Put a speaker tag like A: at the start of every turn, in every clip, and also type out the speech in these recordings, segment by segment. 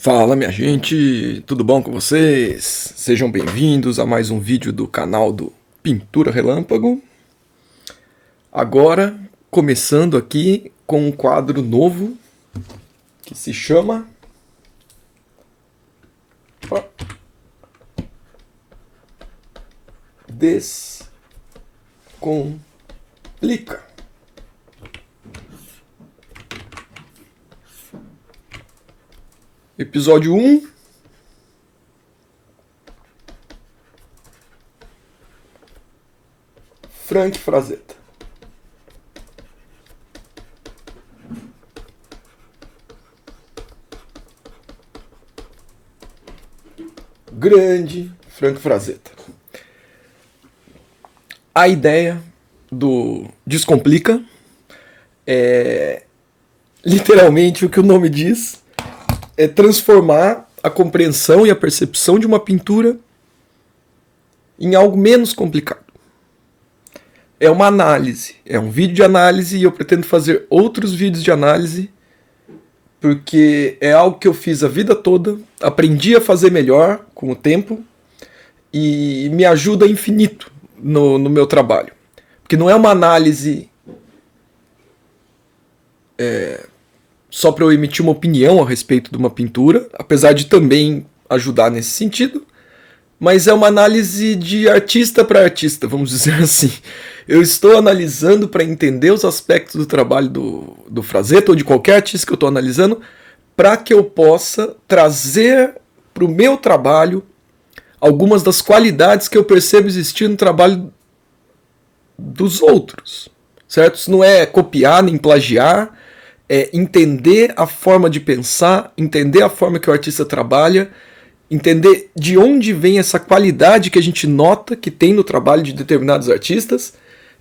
A: Fala, minha gente, tudo bom com vocês? Sejam bem-vindos a mais um vídeo do canal do Pintura Relâmpago. Agora, começando aqui com um quadro novo que se chama Descomplica. Episódio 1. Frank Frazetta. Grande Frank Frazetta. A ideia do Descomplica é literalmente o que o nome diz. É transformar a compreensão e a percepção de uma pintura em algo menos complicado. É uma análise, é um vídeo de análise e eu pretendo fazer outros vídeos de análise porque é algo que eu fiz a vida toda, aprendi a fazer melhor com o tempo e me ajuda infinito no meu trabalho. Porque não é uma análise só para eu emitir uma opinião a respeito de uma pintura, apesar de também ajudar nesse sentido, mas é uma análise de artista para artista, vamos dizer assim. Eu estou analisando para entender os aspectos do trabalho do Frazetta ou de qualquer artista que eu estou analisando, para que eu possa trazer para o meu trabalho algumas das qualidades que eu percebo existir no trabalho dos outros, certo? Isso não é copiar nem plagiar, é entender a forma de pensar, entender a forma que o artista trabalha, entender de onde vem essa qualidade que a gente nota que tem no trabalho de determinados artistas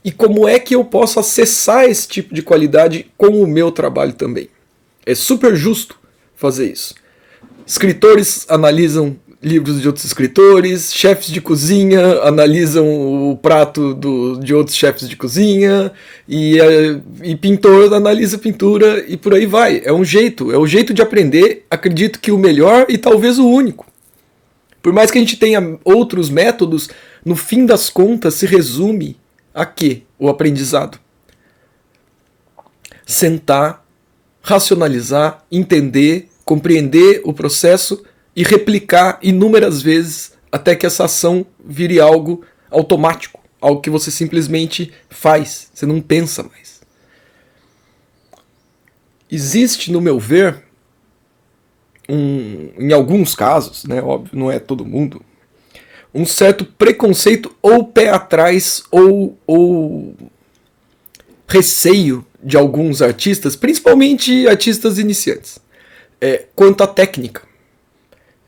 A: e como é que eu posso acessar esse tipo de qualidade com o meu trabalho também. É super justo fazer isso. Escritores analisam livros de outros escritores, chefes de cozinha analisam o prato de outros chefes de cozinha, e pintor analisa pintura e por aí vai. É o jeito de aprender, acredito que o melhor e talvez o único. Por mais que a gente tenha outros métodos, no fim das contas se resume a quê? O aprendizado. Sentar, racionalizar, entender, compreender o processo e replicar inúmeras vezes até que essa ação vire algo automático, algo que você simplesmente faz, você não pensa mais. Existe, no meu ver, em alguns casos, né, óbvio, não é todo mundo, um certo preconceito ou pé atrás ou receio de alguns artistas, principalmente artistas iniciantes, quanto à técnica.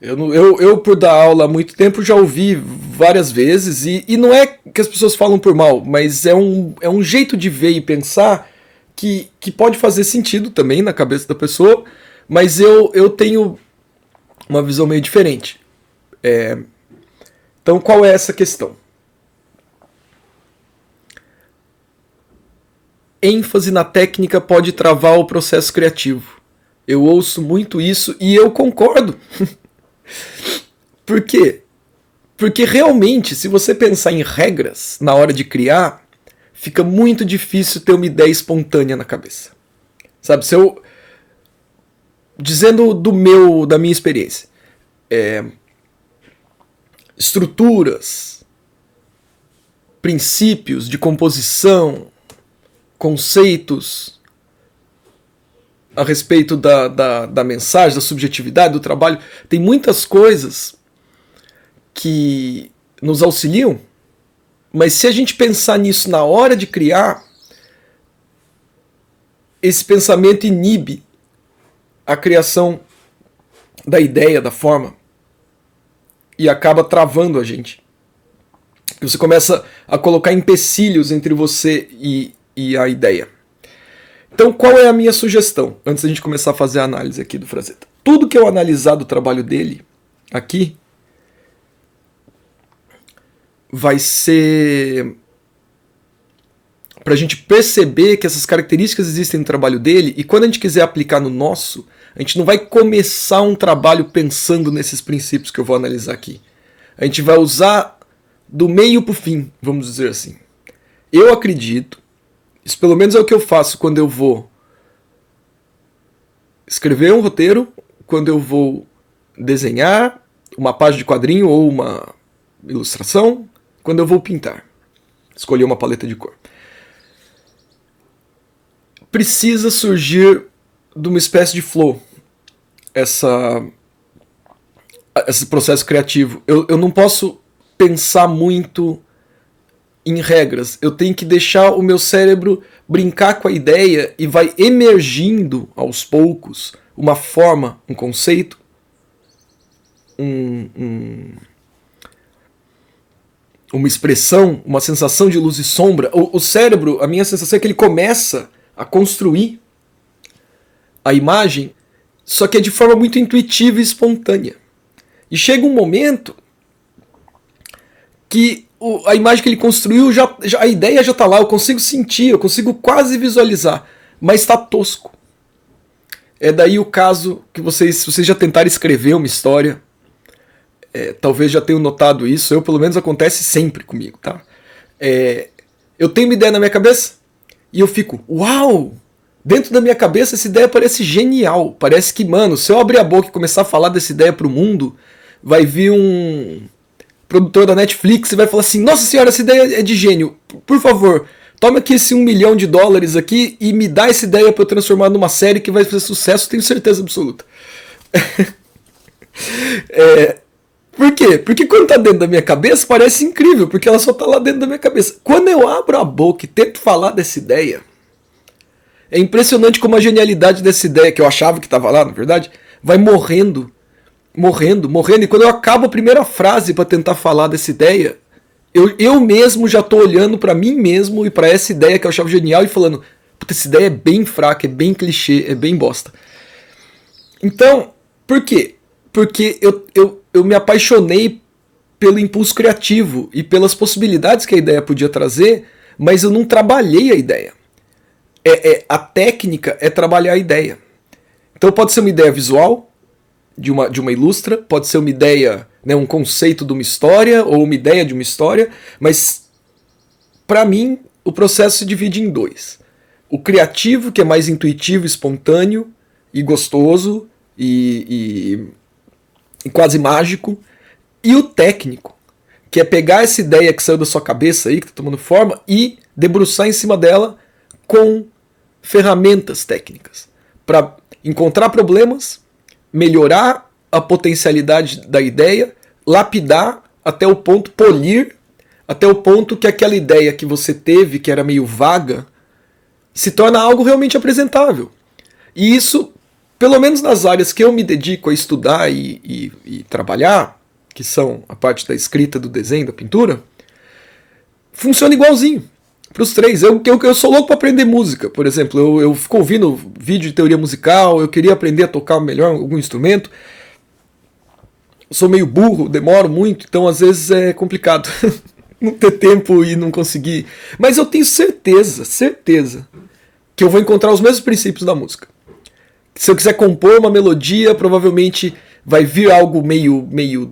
A: Eu, por dar aula há muito tempo, já ouvi várias vezes, e não é que as pessoas falam por mal, mas é um jeito de ver e pensar que pode fazer sentido também na cabeça da pessoa, mas eu tenho uma visão meio diferente. Então, qual é essa questão? ênfase na técnica pode travar o processo criativo. Eu ouço muito isso e eu concordo. Por quê? Porque realmente, se você pensar em regras na hora de criar, fica muito difícil ter uma ideia espontânea na cabeça. Sabe, se eu... Dizendo da minha experiência, estruturas, princípios de composição, conceitos a respeito da mensagem, da subjetividade, do trabalho, tem muitas coisas que nos auxiliam, mas se a gente pensar nisso na hora de criar, esse pensamento inibe a criação da ideia, da forma, e acaba travando a gente. Você começa a colocar empecilhos entre você e a ideia. Então, qual é a minha sugestão, antes da gente começar a fazer a análise aqui do Frazetta? Tudo que eu analisar do trabalho dele aqui vai ser pra gente perceber que essas características existem no trabalho dele, e quando a gente quiser aplicar no nosso, a gente não vai começar um trabalho pensando nesses princípios que eu vou analisar aqui. A gente vai usar do meio pro fim, vamos dizer assim. Eu acredito, isso pelo menos é o que eu faço quando eu vou escrever um roteiro, quando eu vou desenhar uma página de quadrinho ou uma ilustração, quando eu vou pintar, escolher uma paleta de cor. Precisa surgir de uma espécie de flow esse processo criativo. Eu não posso pensar muito em regras. Eu tenho que deixar o meu cérebro brincar com a ideia e vai emergindo aos poucos uma forma, um conceito, uma expressão, uma sensação de luz e sombra. O cérebro, a minha sensação é que ele começa a construir a imagem, só que é de forma muito intuitiva e espontânea. E chega um momento que a imagem que ele construiu, a ideia já está lá, eu consigo sentir, eu consigo quase visualizar, mas está tosco. É daí o caso que se vocês já tentaram escrever uma história, talvez já tenham notado isso, pelo menos acontece sempre comigo, tá? Eu tenho uma ideia na minha cabeça e eu fico, uau! Dentro da minha cabeça essa ideia parece genial, parece que, mano, se eu abrir a boca e começar a falar dessa ideia pro mundo, vai vir um produtor da Netflix e vai falar assim, nossa senhora, essa ideia é de gênio, por favor, toma aqui esse $1 milhão aqui e me dá essa ideia para eu transformar numa série que vai fazer sucesso, tenho certeza absoluta. Por quê? Porque quando tá dentro da minha cabeça parece incrível, porque ela só tá lá dentro da minha cabeça. Quando eu abro a boca e tento falar dessa ideia, é impressionante como a genialidade dessa ideia, que eu achava que estava lá, na verdade, vai morrendo, e quando eu acabo a primeira frase para tentar falar dessa ideia, eu mesmo já tô olhando para mim mesmo e para essa ideia que eu achava genial e falando, puta, essa ideia é bem fraca, é bem clichê, é bem bosta. Então, por quê? Porque eu me apaixonei pelo impulso criativo e pelas possibilidades que a ideia podia trazer, mas eu não trabalhei a ideia. A técnica é trabalhar a ideia. Então pode ser uma ideia visual, de uma ilustra, pode ser uma ideia, né, um conceito de uma história, ou uma ideia de uma história, mas para mim o processo se divide em dois. O criativo, que é mais intuitivo, espontâneo e gostoso e quase mágico, e o técnico, que é pegar essa ideia que saiu da sua cabeça aí, que está tomando forma, e debruçar em cima dela com ferramentas técnicas para encontrar problemas, melhorar a potencialidade da ideia, lapidar até o ponto, polir até o ponto que aquela ideia que você teve, que era meio vaga, se torna algo realmente apresentável. E isso, pelo menos nas áreas que eu me dedico a estudar e trabalhar, que são a parte da escrita, do desenho, da pintura, funciona igualzinho para os três. Eu sou louco para aprender música, por exemplo. Eu fico ouvindo vídeo de teoria musical, eu queria aprender a tocar melhor algum instrumento. Sou meio burro, demoro muito, então às vezes é complicado não ter tempo e não conseguir. Mas eu tenho certeza que eu vou encontrar os mesmos princípios da música. Se eu quiser compor uma melodia, provavelmente vai vir algo meio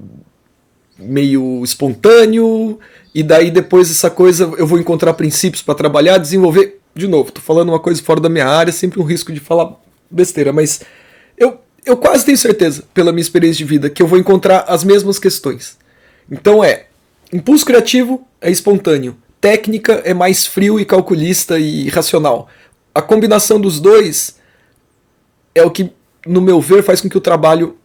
A: espontâneo, e daí depois essa coisa eu vou encontrar princípios para trabalhar, desenvolver. De novo, tô falando uma coisa fora da minha área, sempre um risco de falar besteira, mas eu quase tenho certeza, pela minha experiência de vida, que eu vou encontrar as mesmas questões. Então impulso criativo é espontâneo, técnica é mais frio e calculista e racional. A combinação dos dois é o que, no meu ver, faz com que o trabalho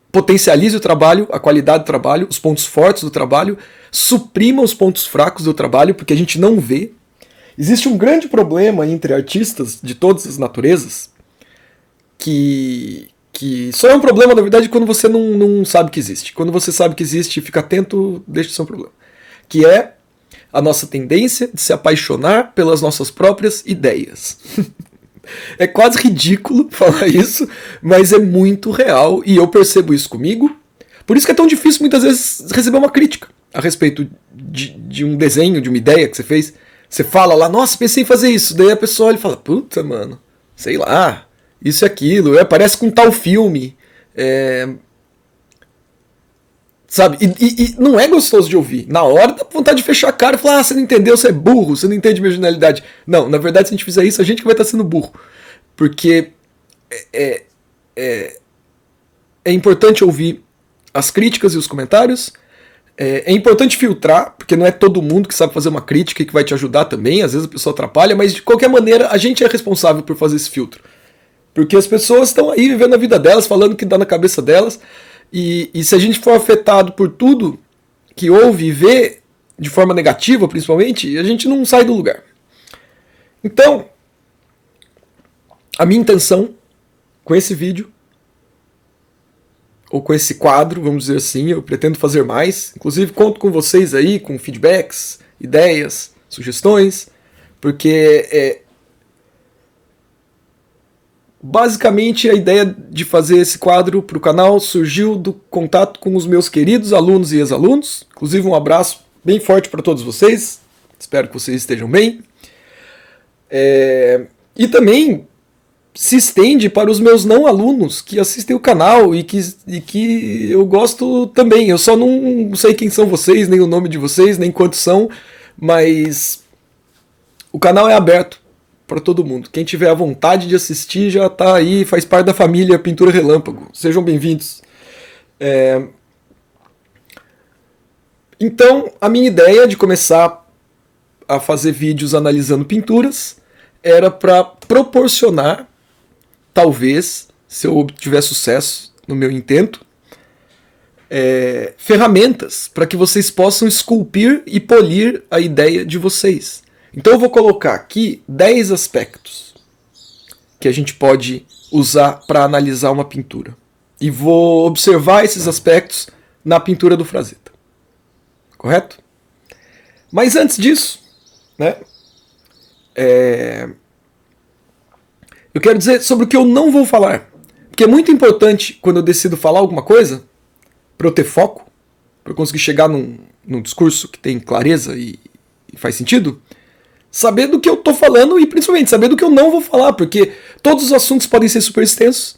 A: potencialize o trabalho, a qualidade do trabalho, os pontos fortes do trabalho, suprima os pontos fracos do trabalho, porque a gente não vê. Existe um grande problema entre artistas de todas as naturezas, que só é um problema, na verdade, quando você não sabe que existe. Quando você sabe que existe e fica atento, deixa de ser um problema. Que é a nossa tendência de se apaixonar pelas nossas próprias ideias. É quase ridículo falar isso, mas é muito real e eu percebo isso comigo. Por isso que é tão difícil muitas vezes receber uma crítica a respeito de um desenho, de uma ideia que você fez. Você fala lá, nossa, pensei em fazer isso. Daí a pessoa olha e fala, puta, mano, sei lá, isso e aquilo, parece com tal filme. Sabe? E não é gostoso de ouvir. Na hora dá vontade de fechar a cara e falar, você não entendeu, você é burro, você não entende minha genialidade. Não, na verdade, se a gente fizer isso, a gente que vai estar sendo burro. Porque é importante ouvir as críticas e os comentários. É importante filtrar, porque não é todo mundo que sabe fazer uma crítica e que vai te ajudar também. Às vezes a pessoa atrapalha, mas de qualquer maneira a gente é responsável por fazer esse filtro. Porque as pessoas estão aí vivendo a vida delas, falando o que dá na cabeça delas. E se a gente for afetado por tudo que ouve e vê, de forma negativa principalmente, a gente não sai do lugar. Então, a minha intenção com esse vídeo, ou com esse quadro, vamos dizer assim, eu pretendo fazer mais. Inclusive, conto com vocês aí, com feedbacks, ideias, sugestões, porque basicamente a ideia de fazer esse quadro para o canal surgiu do contato com os meus queridos alunos e ex-alunos. Inclusive, um abraço bem forte para todos vocês. Espero que vocês estejam bem. E também se estende para os meus não alunos que assistem o canal e que eu gosto também. Eu só não sei quem são vocês, nem o nome de vocês, nem quantos são, mas o canal é aberto para todo mundo. Quem tiver a vontade de assistir já está aí, faz parte da família Pintura Relâmpago. Sejam bem-vindos. Então, a minha ideia de começar a fazer vídeos analisando pinturas era para proporcionar, talvez, se eu obtiver sucesso no meu intento, ferramentas para que vocês possam esculpir e polir a ideia de vocês. Então eu vou colocar aqui 10 aspectos que a gente pode usar para analisar uma pintura. E vou observar esses aspectos na pintura do Frazetta. Correto? Mas antes disso, né, eu quero dizer sobre o que eu não vou falar. Porque é muito importante, quando eu decido falar alguma coisa, para eu ter foco, para eu conseguir chegar num discurso que tem clareza e faz sentido, saber do que eu estou falando e principalmente saber do que eu não vou falar, porque todos os assuntos podem ser super extensos.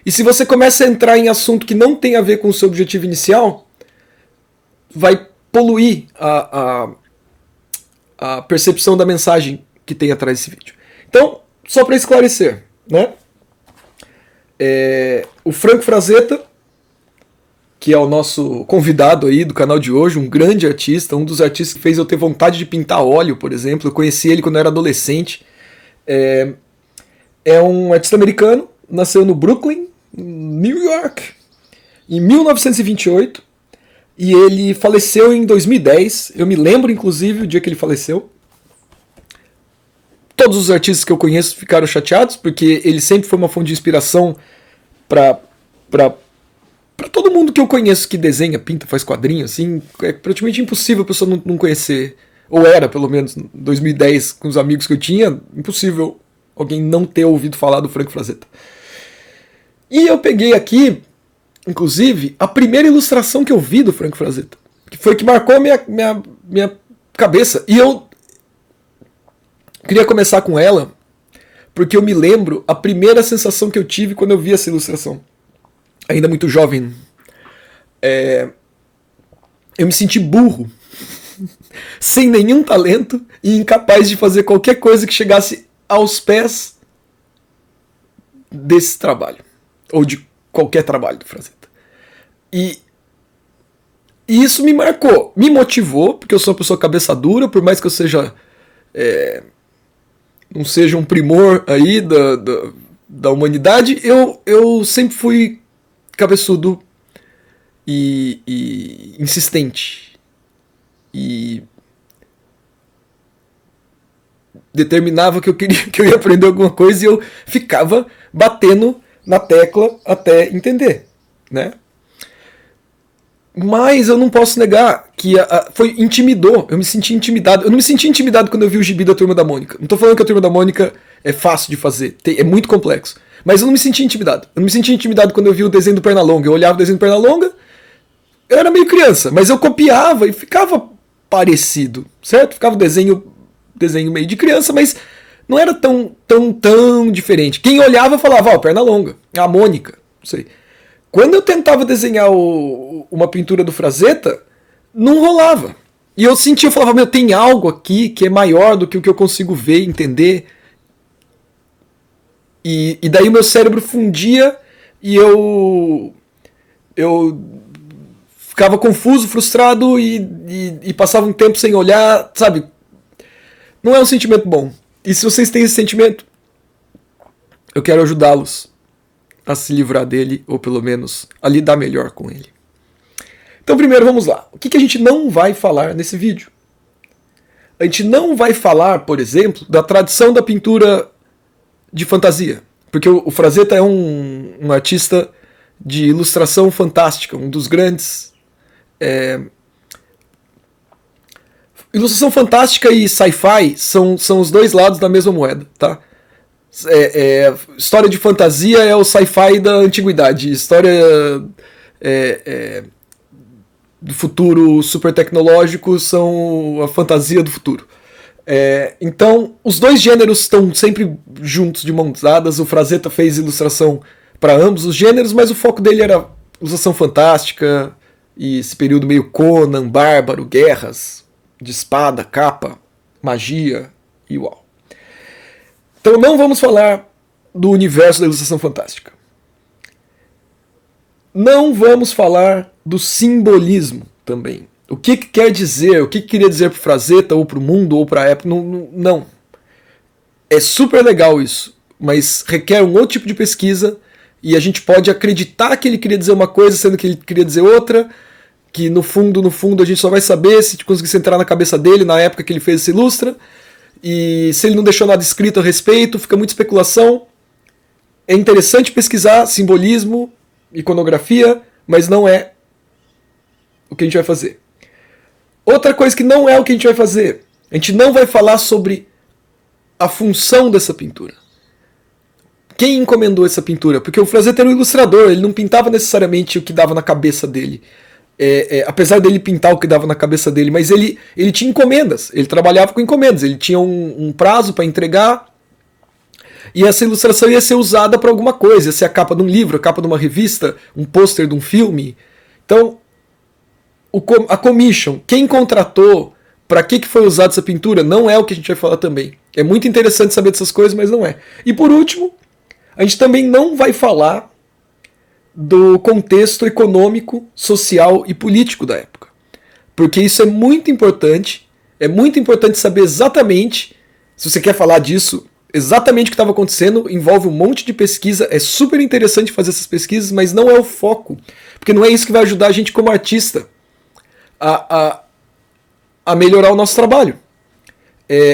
A: E se você começa a entrar em assunto que não tem a ver com o seu objetivo inicial, vai poluir a percepção da mensagem que tem atrás desse vídeo. Então, só para esclarecer, né? O Franco Frazetta, que é o nosso convidado aí do canal de hoje, um grande artista, um dos artistas que fez eu ter vontade de pintar óleo, por exemplo. Eu conheci ele quando eu era adolescente. É um artista americano, nasceu no Brooklyn, New York, em 1928, e ele faleceu em 2010. Eu me lembro, inclusive, o dia que ele faleceu. Todos os artistas que eu conheço ficaram chateados, porque ele sempre foi uma fonte de inspiração para todo mundo que eu conheço que desenha, pinta, faz quadrinho, assim. É praticamente impossível a pessoa não conhecer, ou era, pelo menos, em 2010, com os amigos que eu tinha, impossível alguém não ter ouvido falar do Franco Frazetta. E eu peguei aqui, inclusive, a primeira ilustração que eu vi do Franco Frazetta, que foi que marcou a minha cabeça. E eu queria começar com ela, porque eu me lembro a primeira sensação que eu tive quando eu vi essa ilustração. Ainda muito jovem. Eu me senti burro, sem nenhum talento e incapaz de fazer qualquer coisa que chegasse aos pés desse trabalho, ou de qualquer trabalho do Frazetta. E isso me marcou, me motivou, porque eu sou uma pessoa cabeça dura, por mais que eu seja não seja um primor aí da humanidade, eu sempre fui cabeçudo e insistente. E determinava que eu ia aprender alguma coisa e eu ficava batendo na tecla até entender, né? Mas eu não posso negar que intimidou, eu me senti intimidado. Eu não me senti intimidado quando eu vi o gibi da Turma da Mônica. Não tô falando que a Turma da Mônica é fácil de fazer, é muito complexo. Mas eu não me senti intimidado. Eu não me senti intimidado quando eu vi o desenho do Pernalonga. Eu olhava o desenho do Pernalonga, eu era meio criança, mas eu copiava e ficava parecido, certo? Ficava o desenho desenho meio de criança, mas não era tão diferente. Quem olhava falava, ó, perna longa, a Mônica, não sei. Quando eu tentava desenhar uma pintura do Frazetta, não rolava. E eu sentia, eu falava, meu, tem algo aqui que é maior do que o que eu consigo ver, entender. E daí o meu cérebro fundia e eu ficava confuso, frustrado e passava um tempo sem olhar, sabe? Não é um sentimento bom. E se vocês têm esse sentimento, eu quero ajudá-los a se livrar dele, ou pelo menos a lidar melhor com ele. Então, primeiro, vamos lá. O que a gente não vai falar nesse vídeo? A gente não vai falar, por exemplo, da tradição da pintura de fantasia. Porque o Frazetta é um artista de ilustração fantástica, um dos grandes... Ilustração fantástica e sci-fi são os dois lados da mesma moeda, tá? História de fantasia é o sci-fi da antiguidade. História do futuro super tecnológico são a fantasia do futuro. Então, os dois gêneros estão sempre juntos, de mãos dadas. O Frazetta fez ilustração para ambos os gêneros, mas o foco dele era ilustração fantástica e esse período meio Conan, bárbaro, guerras de espada, capa, magia e uau. Então não vamos falar do universo da ilustração fantástica. Não vamos falar do simbolismo também. O que quer dizer, o que queria dizer para o Frazetta, ou para o mundo, ou para a época, não. É super legal isso, mas requer um outro tipo de pesquisa e a gente pode acreditar que ele queria dizer uma coisa, sendo que ele queria dizer outra, que no fundo a gente só vai saber se conseguisse entrar na cabeça dele na época que ele fez esse ilustra, e se ele não deixou nada escrito a respeito, fica muita especulação. É interessante pesquisar simbolismo, iconografia, mas não é o que a gente vai fazer. Outra coisa que não é o que a gente vai fazer, a gente não vai falar sobre a função dessa pintura. Quem encomendou essa pintura? Porque o Frazetta era um ilustrador, ele não pintava necessariamente o que dava na cabeça dele. Apesar dele pintar o que dava na cabeça dele, mas ele tinha encomendas, ele trabalhava com encomendas, ele tinha um prazo para entregar e essa ilustração ia ser usada para alguma coisa, ia ser a capa de um livro, a capa de uma revista, um pôster de um filme. Então, a commission, quem contratou, para que foi usada essa pintura, não é o que a gente vai falar também. É muito interessante saber dessas coisas, mas não é. E por último, a gente também não vai falar do contexto econômico, social e político da época. Porque isso é muito importante saber exatamente, se você quer falar disso, exatamente o que estava acontecendo, envolve um monte de pesquisa, é super interessante fazer essas pesquisas, mas não é o foco, porque não é isso que vai ajudar a gente como artista a melhorar o nosso trabalho.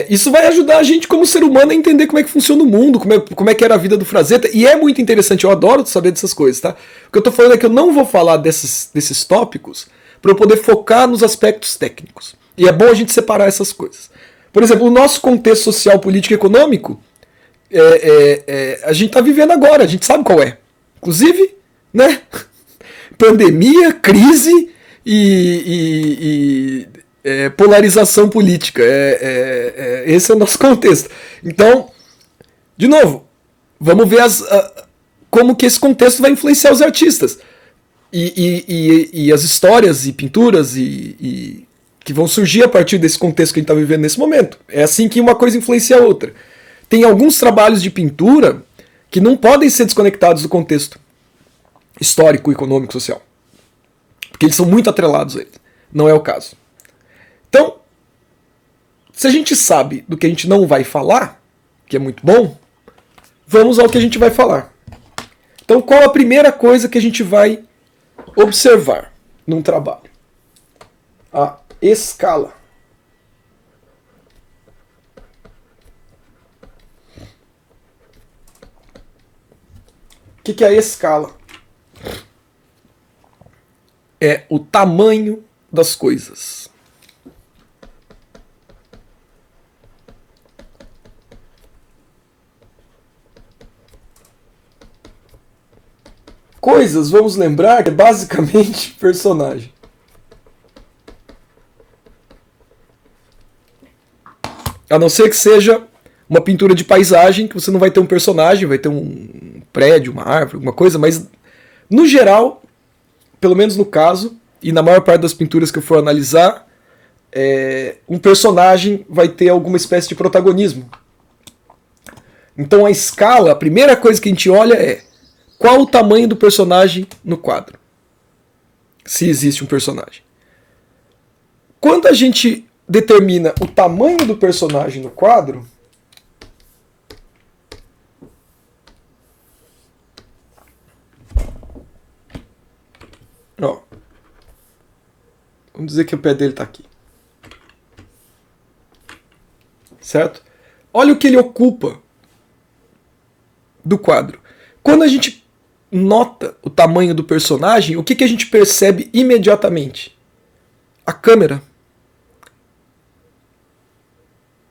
A: Isso vai ajudar a gente como ser humano a entender como é que funciona o mundo, como é que era a vida do Frazetta, e é muito interessante, eu adoro saber dessas coisas, tá? O que eu tô falando é que eu não vou falar desses tópicos para eu poder focar nos aspectos técnicos. E é bom a gente separar essas coisas. Por exemplo, o nosso contexto social, político e econômico, a gente tá vivendo agora, a gente sabe qual é. Inclusive, né? Pandemia, crise e polarização política. Esse é o nosso contexto. Então, de novo, vamos ver como que esse contexto vai influenciar os artistas. E as histórias e pinturas que vão surgir a partir desse contexto que a gente está vivendo nesse momento. É assim que uma coisa influencia a outra. Tem alguns trabalhos de pintura que não podem ser desconectados do contexto histórico, econômico, social. Porque eles são muito atrelados a ele. Não é o caso. Então, se a gente sabe do que a gente não vai falar, que é muito bom, vamos ao que a gente vai falar. Então, qual a primeira coisa que a gente vai observar num trabalho? A escala. O que é a escala? É o tamanho das coisas. Coisas, vamos lembrar, que é basicamente personagem. A não ser que seja uma pintura de paisagem, que você não vai ter um personagem, vai ter um prédio, uma árvore, alguma coisa, mas no geral, pelo menos no caso, e na maior parte das pinturas que eu for analisar, um personagem vai ter alguma espécie de protagonismo. Então a escala, a primeira coisa que a gente olha é qual o tamanho do personagem no quadro. Se existe um personagem. Quando a gente determina o tamanho do personagem no quadro, ó, vamos dizer que o pé dele está aqui. Certo? Olha o que ele ocupa do quadro. Quando a gente nota o tamanho do personagem, o que a gente percebe imediatamente? A câmera.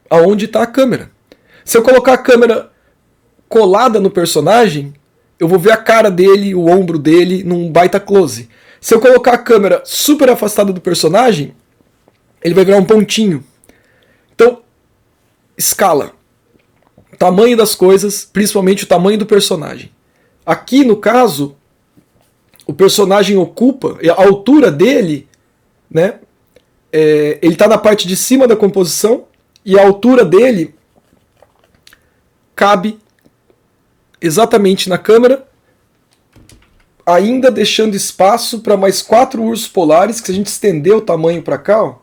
A: Aonde está a câmera? Se eu colocar a câmera colada no personagem, eu vou ver a cara dele, o ombro dele num baita close. Se eu colocar a câmera super afastada do personagem, ele vai virar um pontinho. Então, escala. Tamanho das coisas, principalmente o tamanho do personagem. Aqui, no caso, o personagem ocupa, a altura dele, né, ele está na parte de cima da composição, e a altura dele cabe exatamente na câmera, ainda deixando espaço para mais 4 ursos polares, que se a gente estender o tamanho para cá, ó,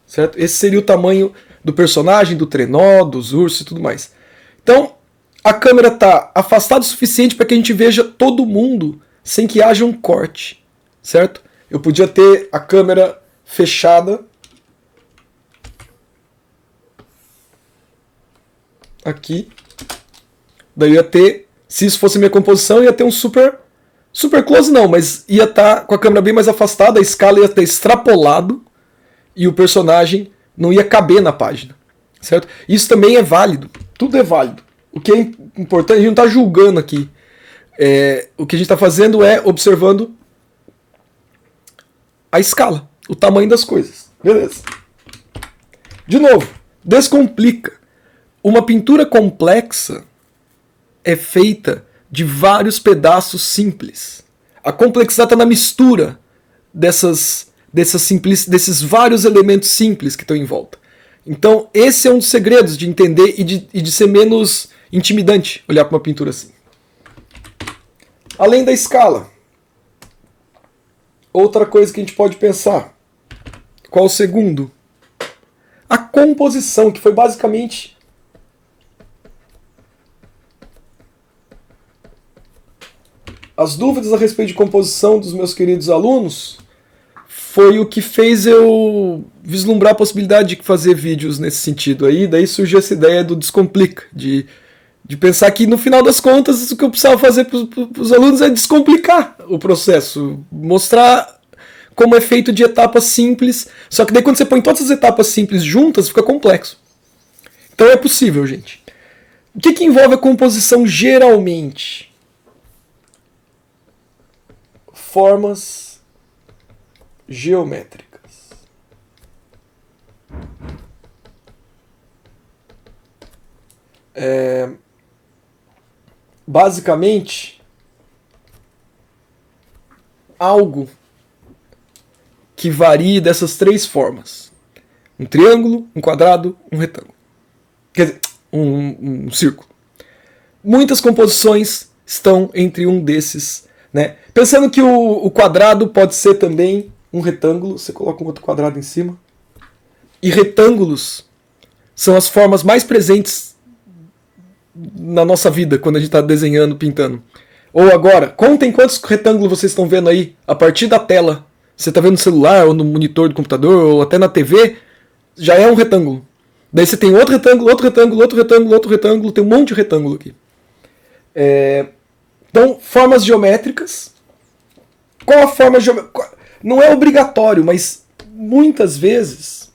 A: certo? Esse seria o tamanho do personagem, do trenó, dos ursos e tudo mais. Então, a câmera está afastada o suficiente para que a gente veja todo mundo sem que haja um corte, certo? Eu podia ter a câmera fechada aqui. Daí eu ia ter, se isso fosse minha composição, ia ter um super close não, mas ia estar com a câmera bem mais afastada, a escala ia ter extrapolado e o personagem não ia caber na página, certo? Isso também é válido, tudo é válido. O que é importante, a gente não está julgando aqui. O que a gente está fazendo é observando a escala, o tamanho das coisas. Beleza. De novo, descomplica. Uma pintura complexa é feita de vários pedaços simples. A complexidade está na mistura desses vários elementos simples que estão em volta. Então, esse é um dos segredos de entender e de ser menos intimidante olhar para uma pintura assim. Além da escala, outra coisa que a gente pode pensar. Qual o segundo? A composição, que foi basicamente as dúvidas a respeito de composição dos meus queridos alunos foi o que fez eu vislumbrar a possibilidade de fazer vídeos nesse sentido aí. Daí surgiu essa ideia do Descomplica, de pensar que no final das contas o que eu precisava fazer para os alunos é descomplicar o processo, mostrar como é feito de etapas simples, só que daí quando você põe todas as etapas simples juntas fica complexo. Então é possível, gente. O que envolve a composição geralmente? Formas geométricas. Basicamente, algo que varie dessas 3 formas. Um triângulo, um quadrado, um retângulo. Quer dizer, um círculo. Muitas composições estão entre um desses, né? Pensando que o quadrado pode ser também um retângulo, você coloca um outro quadrado em cima. E retângulos são as formas mais presentes na nossa vida quando a gente está desenhando, pintando. Ou agora, contem quantos retângulos vocês estão vendo aí a partir da tela. Você está vendo no celular, ou no monitor do computador, ou até na TV, já é um retângulo. Daí você tem outro retângulo, outro retângulo, outro retângulo, outro retângulo, tem um monte de retângulo aqui. Então, formas geométricas. Qual a forma geométrica? Não é obrigatório, mas muitas vezes...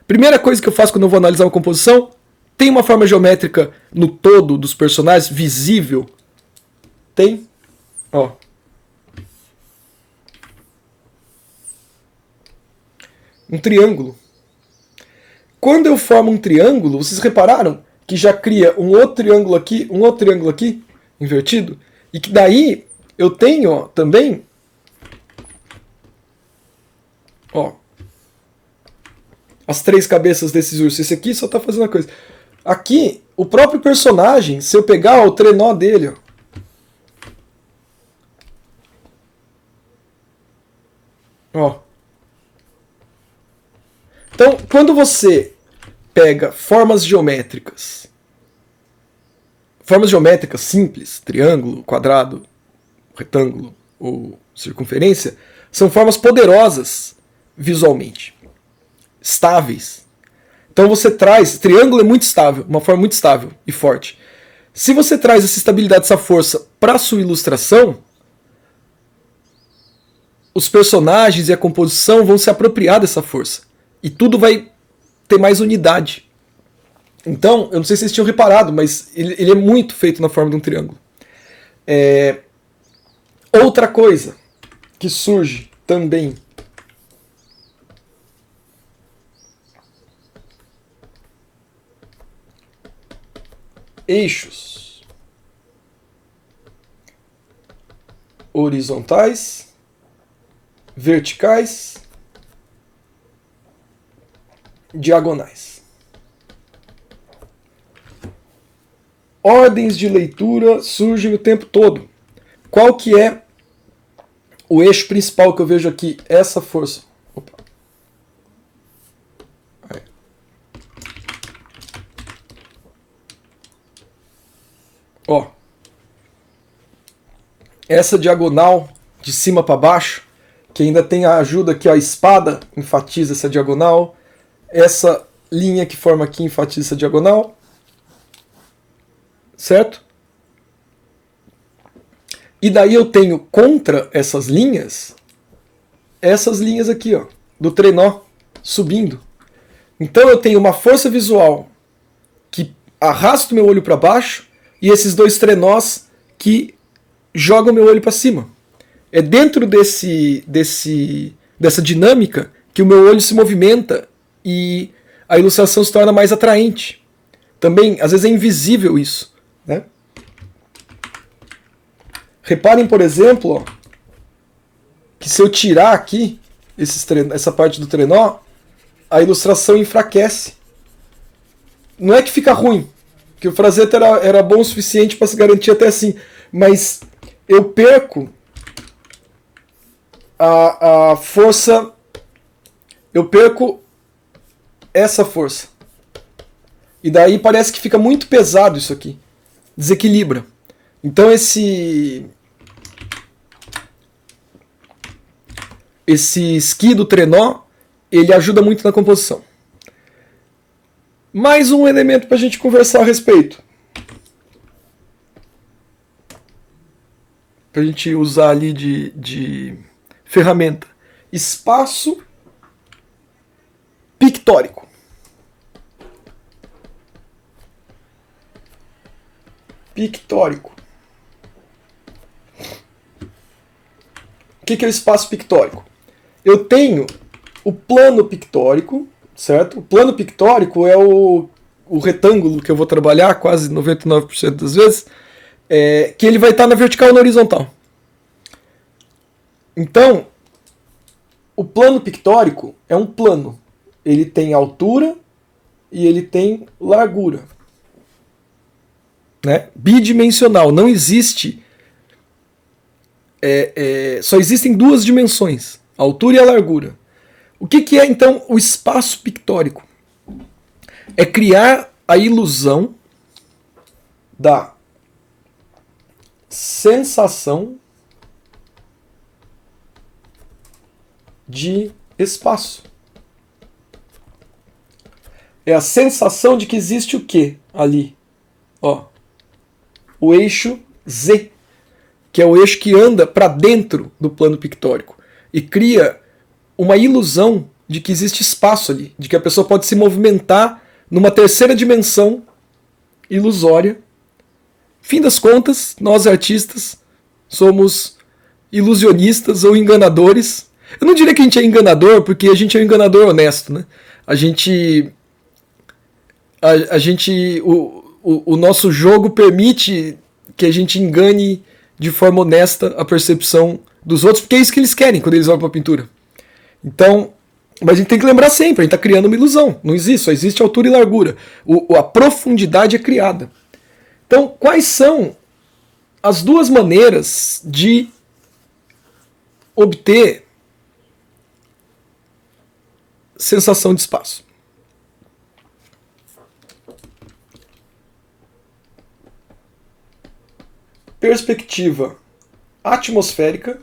A: Primeira coisa que eu faço quando eu vou analisar uma composição, tem uma forma geométrica no todo dos personagens, visível? Tem. Ó. Um triângulo. Quando eu formo um triângulo, vocês repararam que já cria um outro triângulo aqui, invertido? E que daí eu tenho ó, também ó, as três cabeças desses ursos. Esse aqui só tá fazendo uma coisa. Aqui, o próprio personagem, se eu pegar ó, o trenó dele, ó. Então, quando você pega formas geométricas simples, triângulo, quadrado, retângulo ou circunferência, são formas poderosas visualmente, estáveis. Então você traz, triângulo é muito estável, uma forma muito estável e forte. Se você traz essa estabilidade, essa força para a sua ilustração, os personagens e a composição vão se apropriar dessa força. E tudo vai ter mais unidade. Então, eu não sei se vocês tinham reparado, mas ele é muito feito na forma de um triângulo. Outra coisa que surge também eixos horizontais, verticais, diagonais. Ordens de leitura surgem o tempo todo. Qual que é o eixo principal que eu vejo aqui? Essa força. Opa. Aí. Ó. Essa diagonal de cima para baixo, que ainda tem a ajuda aqui, ó, a espada enfatiza essa diagonal. Essa linha que forma aqui enfatiza essa diagonal. Certo? E daí eu tenho contra essas linhas aqui, ó, do trenó subindo. Então eu tenho uma força visual que arrasta o meu olho para baixo e esses dois trenós que jogam o meu olho para cima. É dentro dessa dinâmica que o meu olho se movimenta e a ilustração se torna mais atraente. Também, às vezes é invisível isso, né? Reparem, por exemplo, ó, que se eu tirar aqui essa parte do trenó, a ilustração enfraquece. Não é que fica ruim, porque o fraseto era bom o suficiente para se garantir até assim, mas eu perco a força, eu perco essa força. E daí parece que fica muito pesado isso aqui, desequilibra. Então esse esqui do trenó, ele ajuda muito na composição. Mais um elemento para a gente conversar a respeito. Para a gente usar ali de ferramenta. Espaço pictórico. Pictórico. O que é o espaço pictórico? Eu tenho o plano pictórico, certo? O plano pictórico é o retângulo que eu vou trabalhar quase 99% das vezes, que ele vai estar na vertical e na horizontal. Então, o plano pictórico é um plano. Ele tem altura e ele tem largura. Né? Bidimensional. Não existe... só existem duas dimensões. A altura e a largura. O que é, então, o espaço pictórico? É criar a ilusão da sensação de espaço. É a sensação de que existe o quê ali? Ó, o eixo Z, que é o eixo que anda para dentro do plano pictórico e cria uma ilusão de que existe espaço ali, de que a pessoa pode se movimentar numa terceira dimensão ilusória. Fim das contas, nós artistas somos ilusionistas ou enganadores. Eu não diria que a gente é enganador, porque a gente é um enganador honesto, né? A gente a gente, o nosso jogo permite que a gente engane de forma honesta a percepção dos outros, porque é isso que eles querem quando eles olham para a pintura. Então, mas a gente tem que lembrar sempre, a gente está criando uma ilusão. Não existe, só existe altura e largura. A profundidade é criada. Então, quais são as duas maneiras de obter sensação de espaço? Perspectiva atmosférica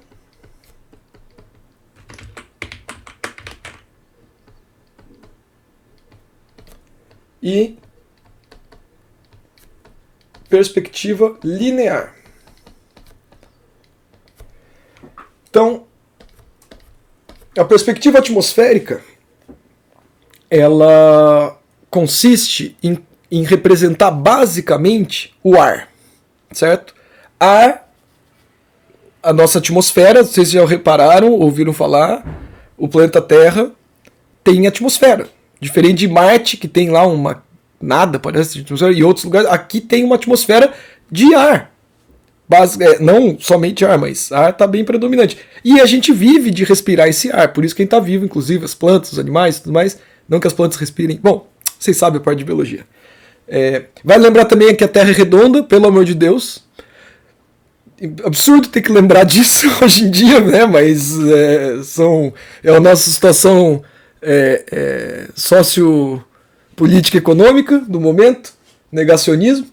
A: e perspectiva linear. Então, a perspectiva atmosférica, ela consiste em representar basicamente o ar, certo? Ar, a nossa atmosfera, vocês já repararam, ouviram falar, o planeta Terra tem atmosfera. Diferente de Marte, que tem lá uma nada, parece, de atmosfera, e outros lugares, aqui tem uma atmosfera de ar. Não somente ar, mas ar está bem predominante. E a gente vive de respirar esse ar, por isso que a gente está vivo, inclusive as plantas, os animais e tudo mais. Não que as plantas respirem. Bom, vocês sabem a parte de biologia. Vale lembrar também que a Terra é redonda, pelo amor de Deus. Absurdo ter que lembrar disso hoje em dia, né? Mas é a nossa situação sociopolítica econômica do momento, negacionismo,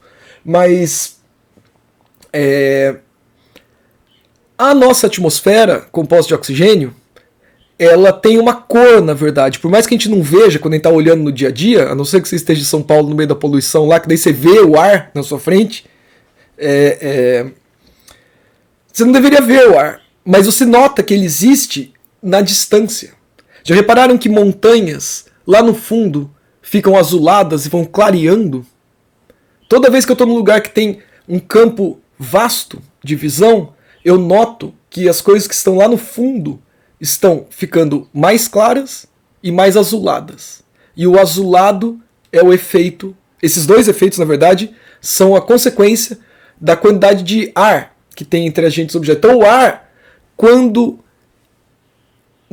A: mas a nossa atmosfera composta de oxigênio, ela tem uma cor, na verdade. Por mais que a gente não veja quando a gente está olhando no dia a dia, a não ser que você esteja em São Paulo no meio da poluição lá, que daí você vê o ar na sua frente, você não deveria ver o ar, mas você nota que ele existe na distância. Já repararam que montanhas lá no fundo ficam azuladas e vão clareando? Toda vez que eu estou num lugar que tem um campo vasto de visão, eu noto que as coisas que estão lá no fundo estão ficando mais claras e mais azuladas. E o azulado é o efeito, esses dois efeitos, na verdade, são a consequência da quantidade de ar que tem entre a gente e os objetos. Então o ar, quando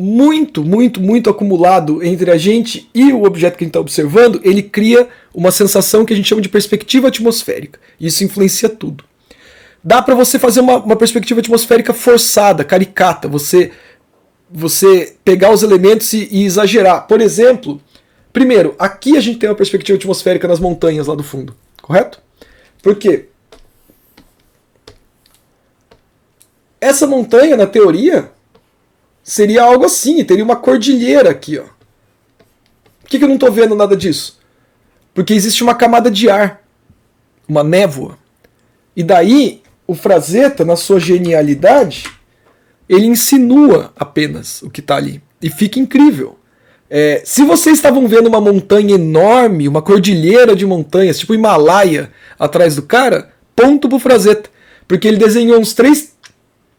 A: muito acumulado entre a gente e o objeto que a gente está observando, ele cria uma sensação que a gente chama de perspectiva atmosférica. Isso influencia tudo. Dá para você fazer uma perspectiva atmosférica forçada, caricata, você pegar os elementos e exagerar. Por exemplo, primeiro, aqui a gente tem uma perspectiva atmosférica nas montanhas lá do fundo, correto? Por quê? Essa montanha, na teoria, seria algo assim, teria uma cordilheira aqui, ó. Por que eu não estou vendo nada disso? Porque existe uma camada de ar, uma névoa. E daí, o Frazetta, na sua genialidade, ele insinua apenas o que está ali. E fica incrível. Se vocês estavam vendo uma montanha enorme, uma cordilheira de montanhas, tipo Himalaia, atrás do cara, ponto pro Frazetta. Porque ele desenhou uns 3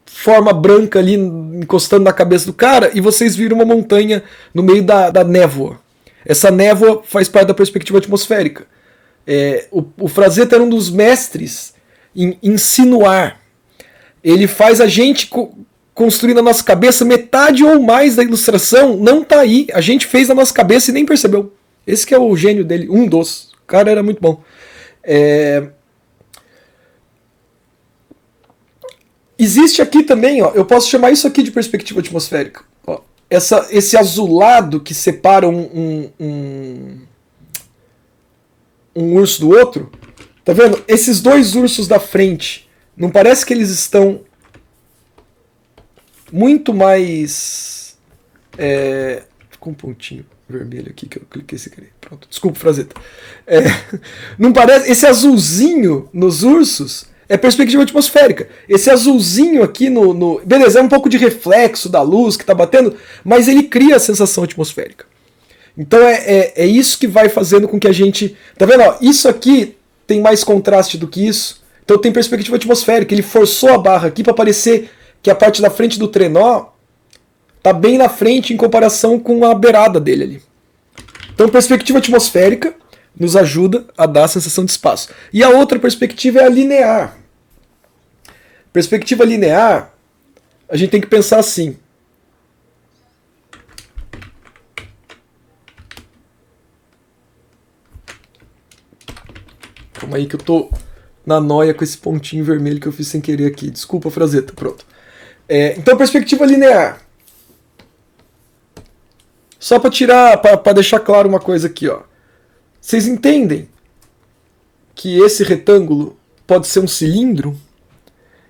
A: forma branca ali encostando na cabeça do cara e vocês viram uma montanha no meio da névoa. Essa névoa faz parte da perspectiva atmosférica. O Frazetta era um dos mestres em insinuar. Ele faz a gente construir na nossa cabeça metade ou mais da ilustração não tá aí. A gente fez na nossa cabeça e nem percebeu. Esse que é o gênio dele, um dos. O cara era muito bom. Existe aqui também, ó, eu posso chamar isso aqui de perspectiva atmosférica. Ó, esse azulado que separa um urso do outro, tá vendo? Esses dois ursos da frente, não parece que eles estão muito mais... Ficou um pontinho vermelho aqui que eu cliquei sem querer. Pronto, desculpa, Frazetta. Não parece... Esse azulzinho nos ursos é perspectiva atmosférica. Esse azulzinho aqui beleza, é um pouco de reflexo da luz que está batendo, mas ele cria a sensação atmosférica. Então é isso que vai fazendo com que a gente... Tá vendo? Ó, isso aqui tem mais contraste do que isso. Então tem perspectiva atmosférica. Ele forçou a barra aqui para parecer que a parte da frente do trenó tá bem na frente em comparação com a beirada dele ali. Então perspectiva atmosférica, nos ajuda a dar a sensação de espaço. E a outra perspectiva é a linear. Perspectiva linear, a gente tem que pensar assim. Calma aí que eu tô na noia com esse pontinho vermelho que eu fiz sem querer aqui. Desculpa, Frazetta. Pronto. Então, perspectiva linear. Só para tirar, para deixar claro uma coisa aqui, ó. Vocês entendem que esse retângulo pode ser um cilindro?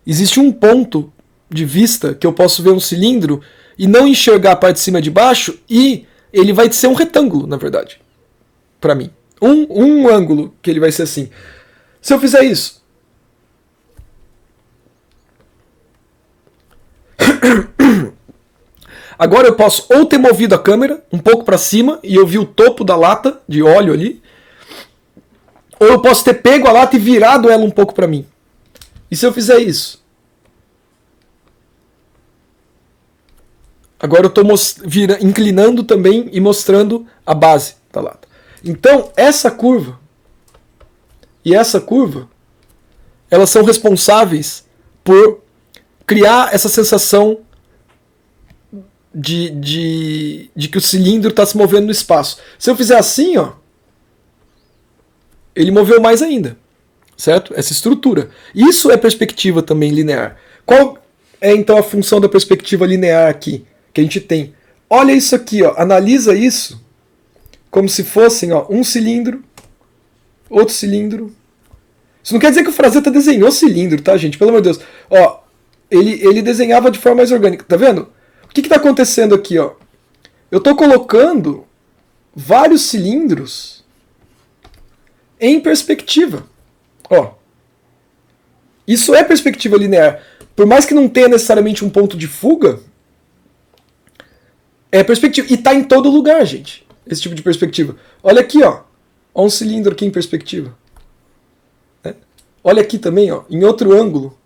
A: Existe um ponto de vista que eu posso ver um cilindro e não enxergar a parte de cima e de baixo, e ele vai ser um retângulo, na verdade, para mim. Um ângulo que ele vai ser assim. Se eu fizer isso, agora eu posso ou ter movido a câmera um pouco para cima e eu vi o topo da lata de óleo ali, ou eu posso ter pego a lata e virado ela um pouco para mim. E se eu fizer isso? Agora eu estou inclinando também e mostrando a base da lata. Então, essa curva e essa curva, elas são responsáveis por criar essa sensação de que o cilindro está se movendo no espaço. Se eu fizer assim, ó, ele moveu mais ainda, certo? Essa estrutura. Isso é perspectiva também linear. Qual é então a função da perspectiva linear aqui que a gente tem? Olha isso aqui, ó, analisa isso como se fossem, ó, um cilindro, outro cilindro. Isso não quer dizer que o Frazetta desenhou cilindro, tá, gente? Pelo amor de Deus. Ó, ele desenhava de forma mais orgânica, tá vendo? O que está acontecendo aqui, ó? Eu estou colocando vários cilindros em perspectiva. Ó, isso é perspectiva linear. Por mais que não tenha necessariamente um ponto de fuga, é perspectiva. E está em todo lugar, gente, esse tipo de perspectiva. Olha aqui, ó. Ó, um cilindro aqui em perspectiva. Olha aqui também, ó, em outro ângulo.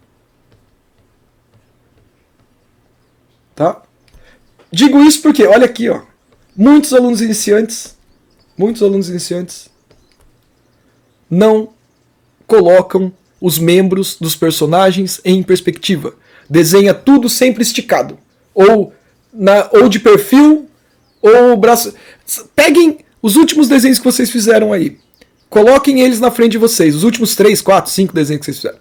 A: Tá? Digo isso porque, olha aqui, ó, muitos alunos iniciantes não colocam os membros dos personagens em perspectiva. Desenha tudo sempre esticado. Ou de perfil, ou braço. Peguem os últimos desenhos que vocês fizeram aí. Coloquem eles na frente de vocês. Os últimos 3, 4, 5 desenhos que vocês fizeram.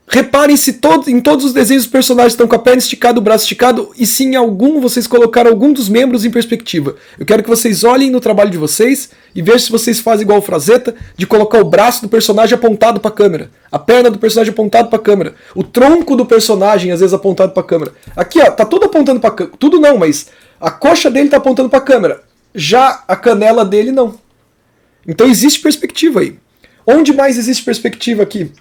A: Reparem se em todos os desenhos os personagens estão com a perna esticada, o braço esticado, e se em algum vocês colocaram algum dos membros em perspectiva. Eu quero que vocês olhem no trabalho de vocês e vejam se vocês fazem igual o Frazetta, de colocar o braço do personagem apontado para a câmera, a perna do personagem apontado para a câmera, o tronco do personagem às vezes apontado para a câmera. Aqui, ó, tá tudo apontando para a câmera. Tudo não, mas a coxa dele tá apontando para a câmera. Já a canela dele não. Então existe perspectiva aí. Onde mais existe perspectiva aqui?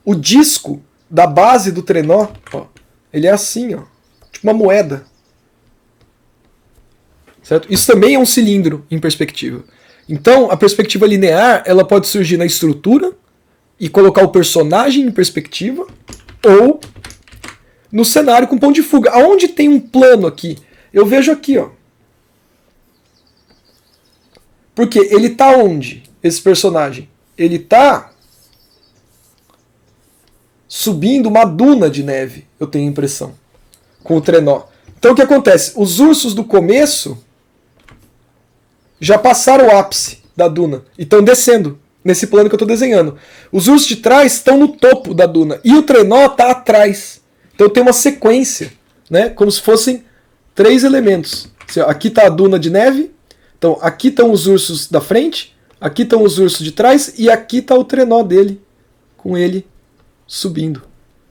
A: O disco da base do trenó, ó, ele é assim, ó, tipo uma moeda. Certo? Isso também é um cilindro em perspectiva. Então, a perspectiva linear, ela pode surgir na estrutura e colocar o personagem em perspectiva, ou no cenário com ponto de fuga. Aonde tem um plano aqui? Eu vejo aqui, ó. Porque ele tá onde? Esse personagem? Ele tá subindo uma duna de neve, eu tenho a impressão, com o trenó. Então o que acontece? Os ursos do começo já passaram o ápice da duna e estão descendo nesse plano que eu estou desenhando. Os ursos de trás estão no topo da duna e o trenó está atrás. Então tem uma sequência, né? Como se fossem 3 elementos. Aqui está a duna de neve, então aqui estão os ursos da frente, aqui estão os ursos de trás e aqui está o trenó dele, com ele subindo,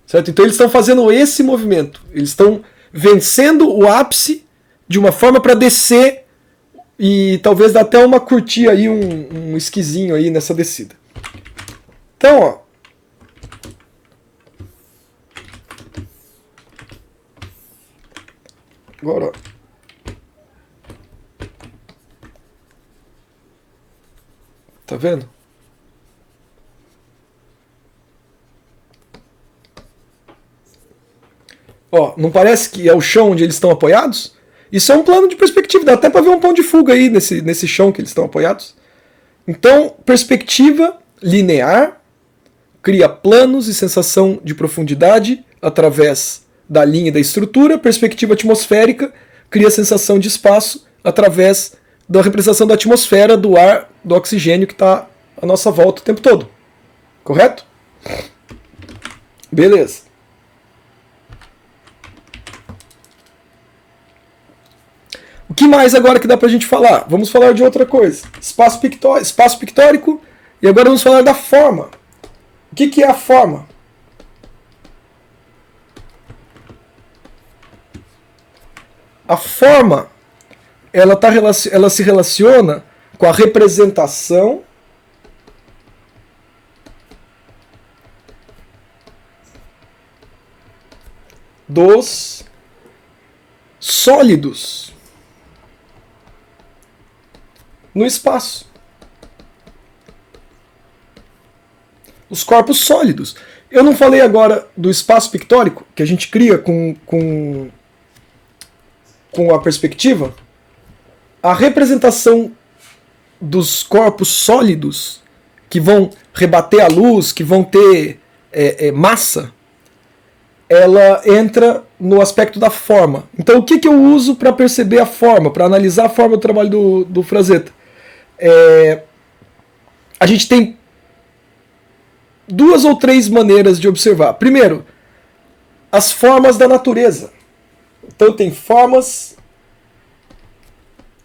A: certo? Então eles estão fazendo esse movimento, eles estão vencendo o ápice de uma forma para descer e talvez dar até uma curtir aí, um esquisinho aí nessa descida. Então, ó, agora, ó, tá vendo? Ó, não parece que é o chão onde eles estão apoiados? Isso é um plano de perspectiva, dá até para ver um ponto de fuga aí nesse chão que eles estão apoiados. Então, perspectiva linear cria planos e sensação de profundidade através da linha e da estrutura. Perspectiva atmosférica cria sensação de espaço através da representação da atmosfera, do ar, do oxigênio que está à nossa volta o tempo todo. Correto? Beleza. O que mais agora que dá pra gente falar? Vamos falar de outra coisa. Espaço pictórico. E agora vamos falar da forma. O que é a forma? A forma, ela se relaciona com a representação dos sólidos no espaço. Os corpos sólidos. Eu não falei agora do espaço pictórico que a gente cria com a perspectiva. A representação dos corpos sólidos que vão rebater a luz, que vão ter massa, ela entra no aspecto da forma. Então o que eu uso para perceber a forma, para analisar a forma do trabalho do Frazetta? A gente tem 2 ou 3 maneiras de observar. Primeiro, as formas da natureza. Então tem formas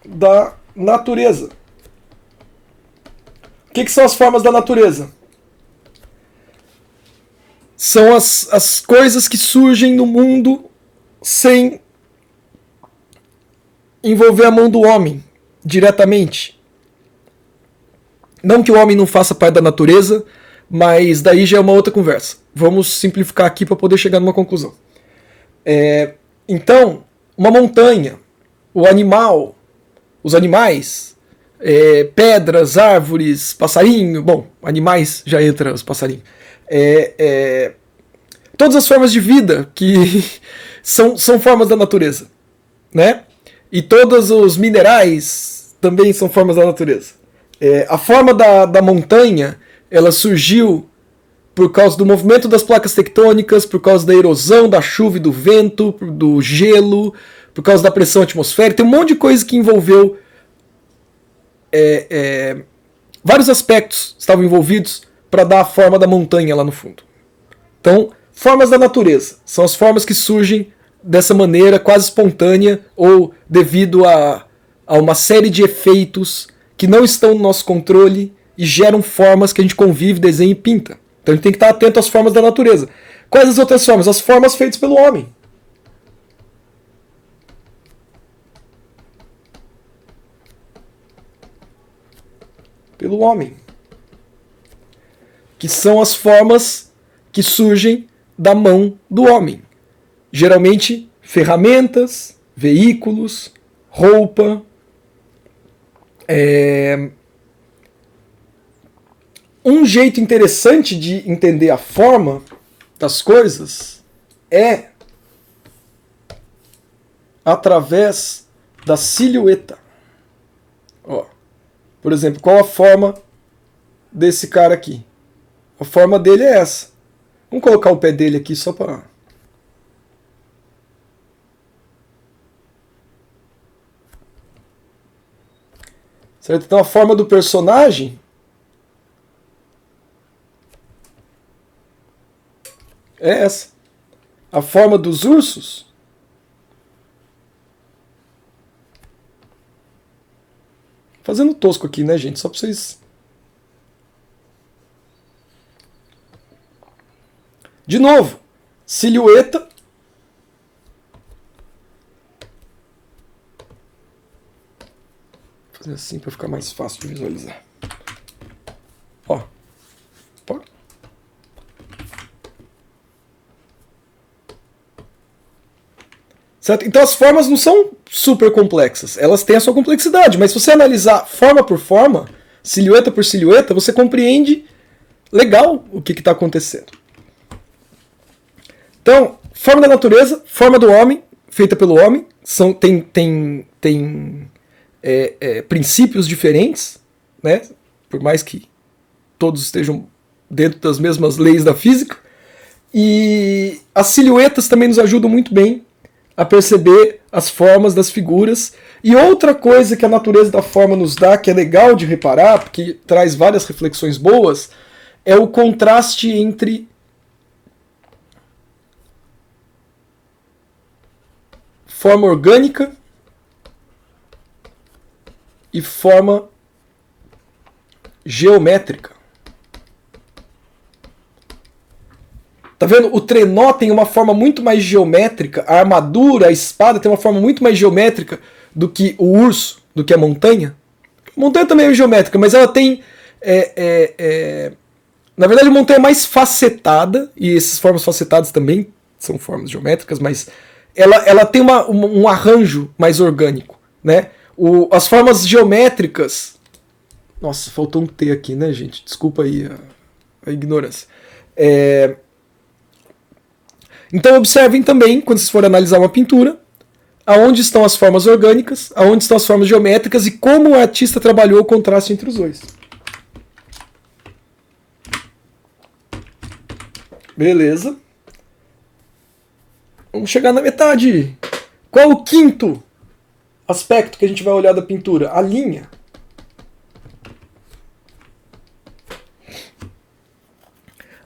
A: da natureza. O que são as formas da natureza? São as coisas que surgem no mundo sem envolver a mão do homem diretamente. Não que o homem não faça parte da natureza, mas daí já é uma outra conversa. Vamos simplificar aqui para poder chegar numa conclusão. Então, uma montanha, o animal, os animais, pedras, árvores, passarinho, bom, animais já entra os passarinhos. Todas as formas de vida que são formas da natureza, né? E todos os minerais também são formas da natureza. A forma da montanha, ela surgiu por causa do movimento das placas tectônicas, por causa da erosão, da chuva e do vento, do gelo, por causa da pressão atmosférica. Tem um monte de coisa que envolveu. Vários aspectos estavam envolvidos para dar a forma da montanha lá no fundo. Então, formas da natureza são as formas que surgem dessa maneira quase espontânea ou devido a uma série de efeitos que não estão no nosso controle e geram formas que a gente convive, desenha e pinta. Então a gente tem que estar atento às formas da natureza. Quais as outras formas? As formas feitas pelo homem. Pelo homem. Que são as formas que surgem da mão do homem. Geralmente, ferramentas, veículos, roupa. Um jeito interessante de entender a forma das coisas é através da silhueta. Por exemplo, qual a forma desse cara aqui? A forma dele é essa. Vamos colocar o pé dele aqui só para... Certo? Então a forma do personagem é essa. A forma dos ursos fazendo tosco aqui, né, gente? Só para vocês... De novo, silhueta. Vou fazer assim para ficar mais fácil de visualizar. Ó. Certo? Então as formas não são super complexas. Elas têm a sua complexidade, mas se você analisar forma por forma, silhueta por silhueta, você compreende legal o que está acontecendo. Então, forma da natureza, forma do homem, feita pelo homem, tem princípios diferentes, né? por mais que todos estejam dentro das mesmas leis da física. E as silhuetas também nos ajudam muito bem a perceber as formas das figuras. E outra coisa que a natureza da forma nos dá, que é legal de reparar, porque traz várias reflexões boas, é o contraste entre forma orgânica e forma geométrica. Tá vendo? O trenó tem uma forma muito mais geométrica, a armadura, a espada tem uma forma muito mais geométrica do que o urso, do que a montanha. A montanha também é geométrica, mas ela tem... Na verdade, a montanha é mais facetada, e essas formas facetadas também são formas geométricas, mas ela tem um arranjo mais orgânico, né? As formas geométricas... Nossa, faltou um T aqui, né, gente? Desculpa aí a ignorância. Então observem também, quando vocês forem analisar uma pintura, aonde estão as formas orgânicas, aonde estão as formas geométricas e como o artista trabalhou o contraste entre os dois. Beleza. Vamos chegar na metade. Qual o quinto aspecto que a gente vai olhar da pintura? A linha.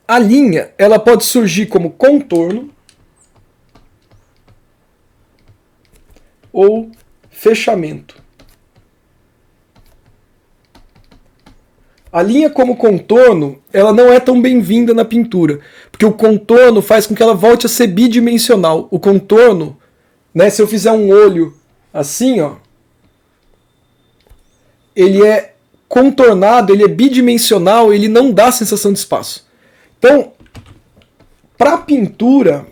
A: A linha, ela pode surgir como contorno ou fechamento. A linha como contorno, ela não é tão bem-vinda na pintura, porque o contorno faz com que ela volte a ser bidimensional. O contorno, né, se eu fizer um olho assim, ó, ele é contornado, ele é bidimensional, ele não dá sensação de espaço. Então, para a pintura,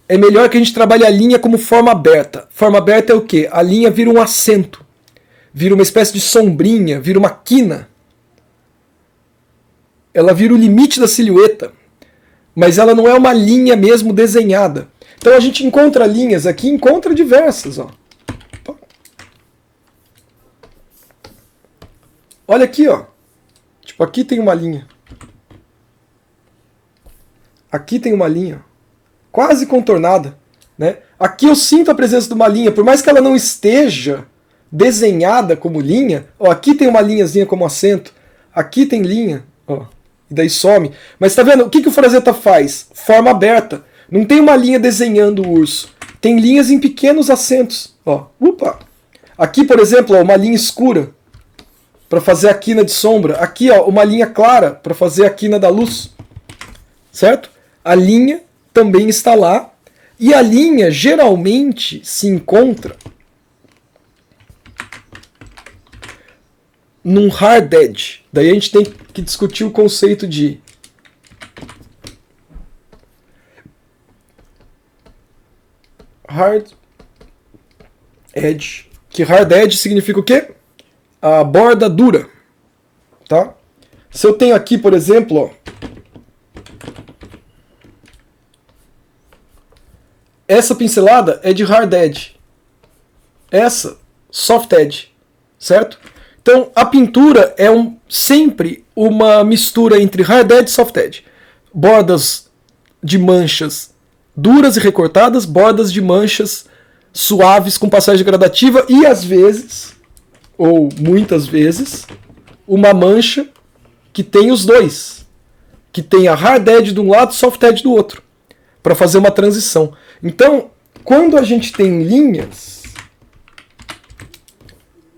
A: é melhor que a gente trabalhe a linha como forma aberta. Forma aberta é o quê? A linha vira um acento, vira uma espécie de sombrinha, vira uma quina. Ela vira o limite da silhueta, mas ela não é uma linha mesmo desenhada. Então a gente encontra linhas aqui, encontra diversas, ó. Olha aqui, ó. Tipo, aqui tem uma linha. Aqui tem uma linha. Quase contornada, né? Aqui eu sinto a presença de uma linha, por mais que ela não esteja desenhada como linha. Ó, aqui tem uma linhazinha como acento. Aqui tem linha, ó. E daí some. Mas tá vendo? O que o Frazetta faz? Forma aberta. Não tem uma linha desenhando o urso. Tem linhas em pequenos acentos. Ó. Opa! Aqui, por exemplo, ó, uma linha escura para fazer a quina de sombra. Aqui, ó, uma linha clara para fazer a quina da luz. Certo? A linha também está lá. E a linha geralmente se encontra num hard edge. Daí a gente tem que discutir o conceito de hard edge. Que hard edge significa o quê? A borda dura. Tá? Se eu tenho aqui, por exemplo, ó, essa pincelada é de hard edge. Essa, soft edge. Certo? Então, a pintura é sempre uma mistura entre hard edge e soft edge. Bordas de manchas duras e recortadas, bordas de manchas suaves com passagem gradativa e, às vezes, ou muitas vezes, uma mancha que tem os dois. Que tem a hard edge de um lado e soft edge do outro. Para fazer uma transição. Então, quando a gente tem linhas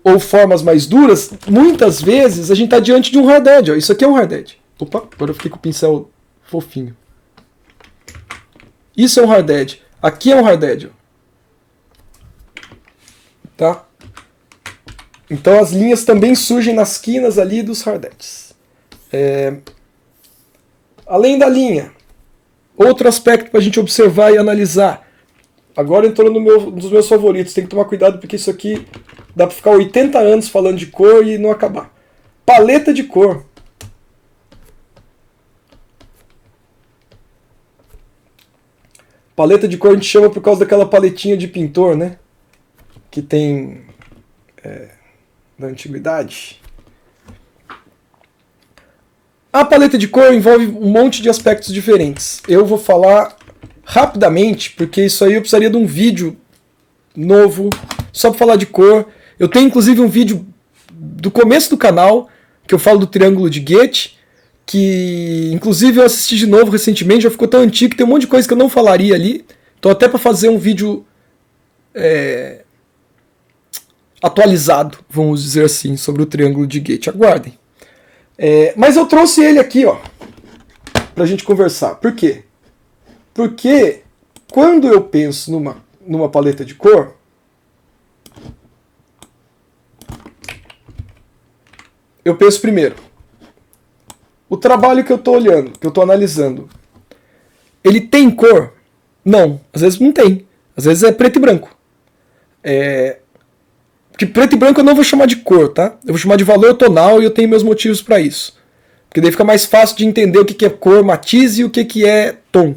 A: ou formas mais duras, muitas vezes a gente está diante de um hard edge. Ó. Isso aqui é um hard edge. Opa, agora eu fiquei com o pincel fofinho. Isso é um hard edge. Aqui é um hard edge. Tá? Então as linhas também surgem nas quinas ali dos hard edges. Além da linha, outro aspecto para a gente observar e analisar. Agora entrou nos meus favoritos. Tem que tomar cuidado porque isso aqui dá para ficar 80 anos falando de cor e não acabar. Paleta de cor. Paleta de cor a gente chama por causa daquela paletinha de pintor, né? Que tem da antiguidade. A paleta de cor envolve um monte de aspectos diferentes. Eu vou falar rapidamente, porque isso aí eu precisaria de um vídeo novo só para falar de cor. Eu tenho inclusive um vídeo do começo do canal que eu falo do triângulo de Goethe, que inclusive eu assisti de novo recentemente, já ficou tão antigo que tem um monte de coisa que eu não falaria ali. Tô até para fazer um vídeo atualizado, vamos dizer assim, sobre o triângulo de Goethe. Aguardem. Mas eu trouxe ele aqui, ó, pra gente conversar. Por quê? Porque quando eu penso numa paleta de cor, eu penso primeiro, o trabalho que eu tô olhando, que eu tô analisando, ele tem cor? Não, às vezes não tem. Às vezes é preto e branco. Porque preto e branco eu não vou chamar de cor, tá? Eu vou chamar de valor tonal e eu tenho meus motivos para isso. Porque daí fica mais fácil de entender o que é cor, matiz e o que é tom.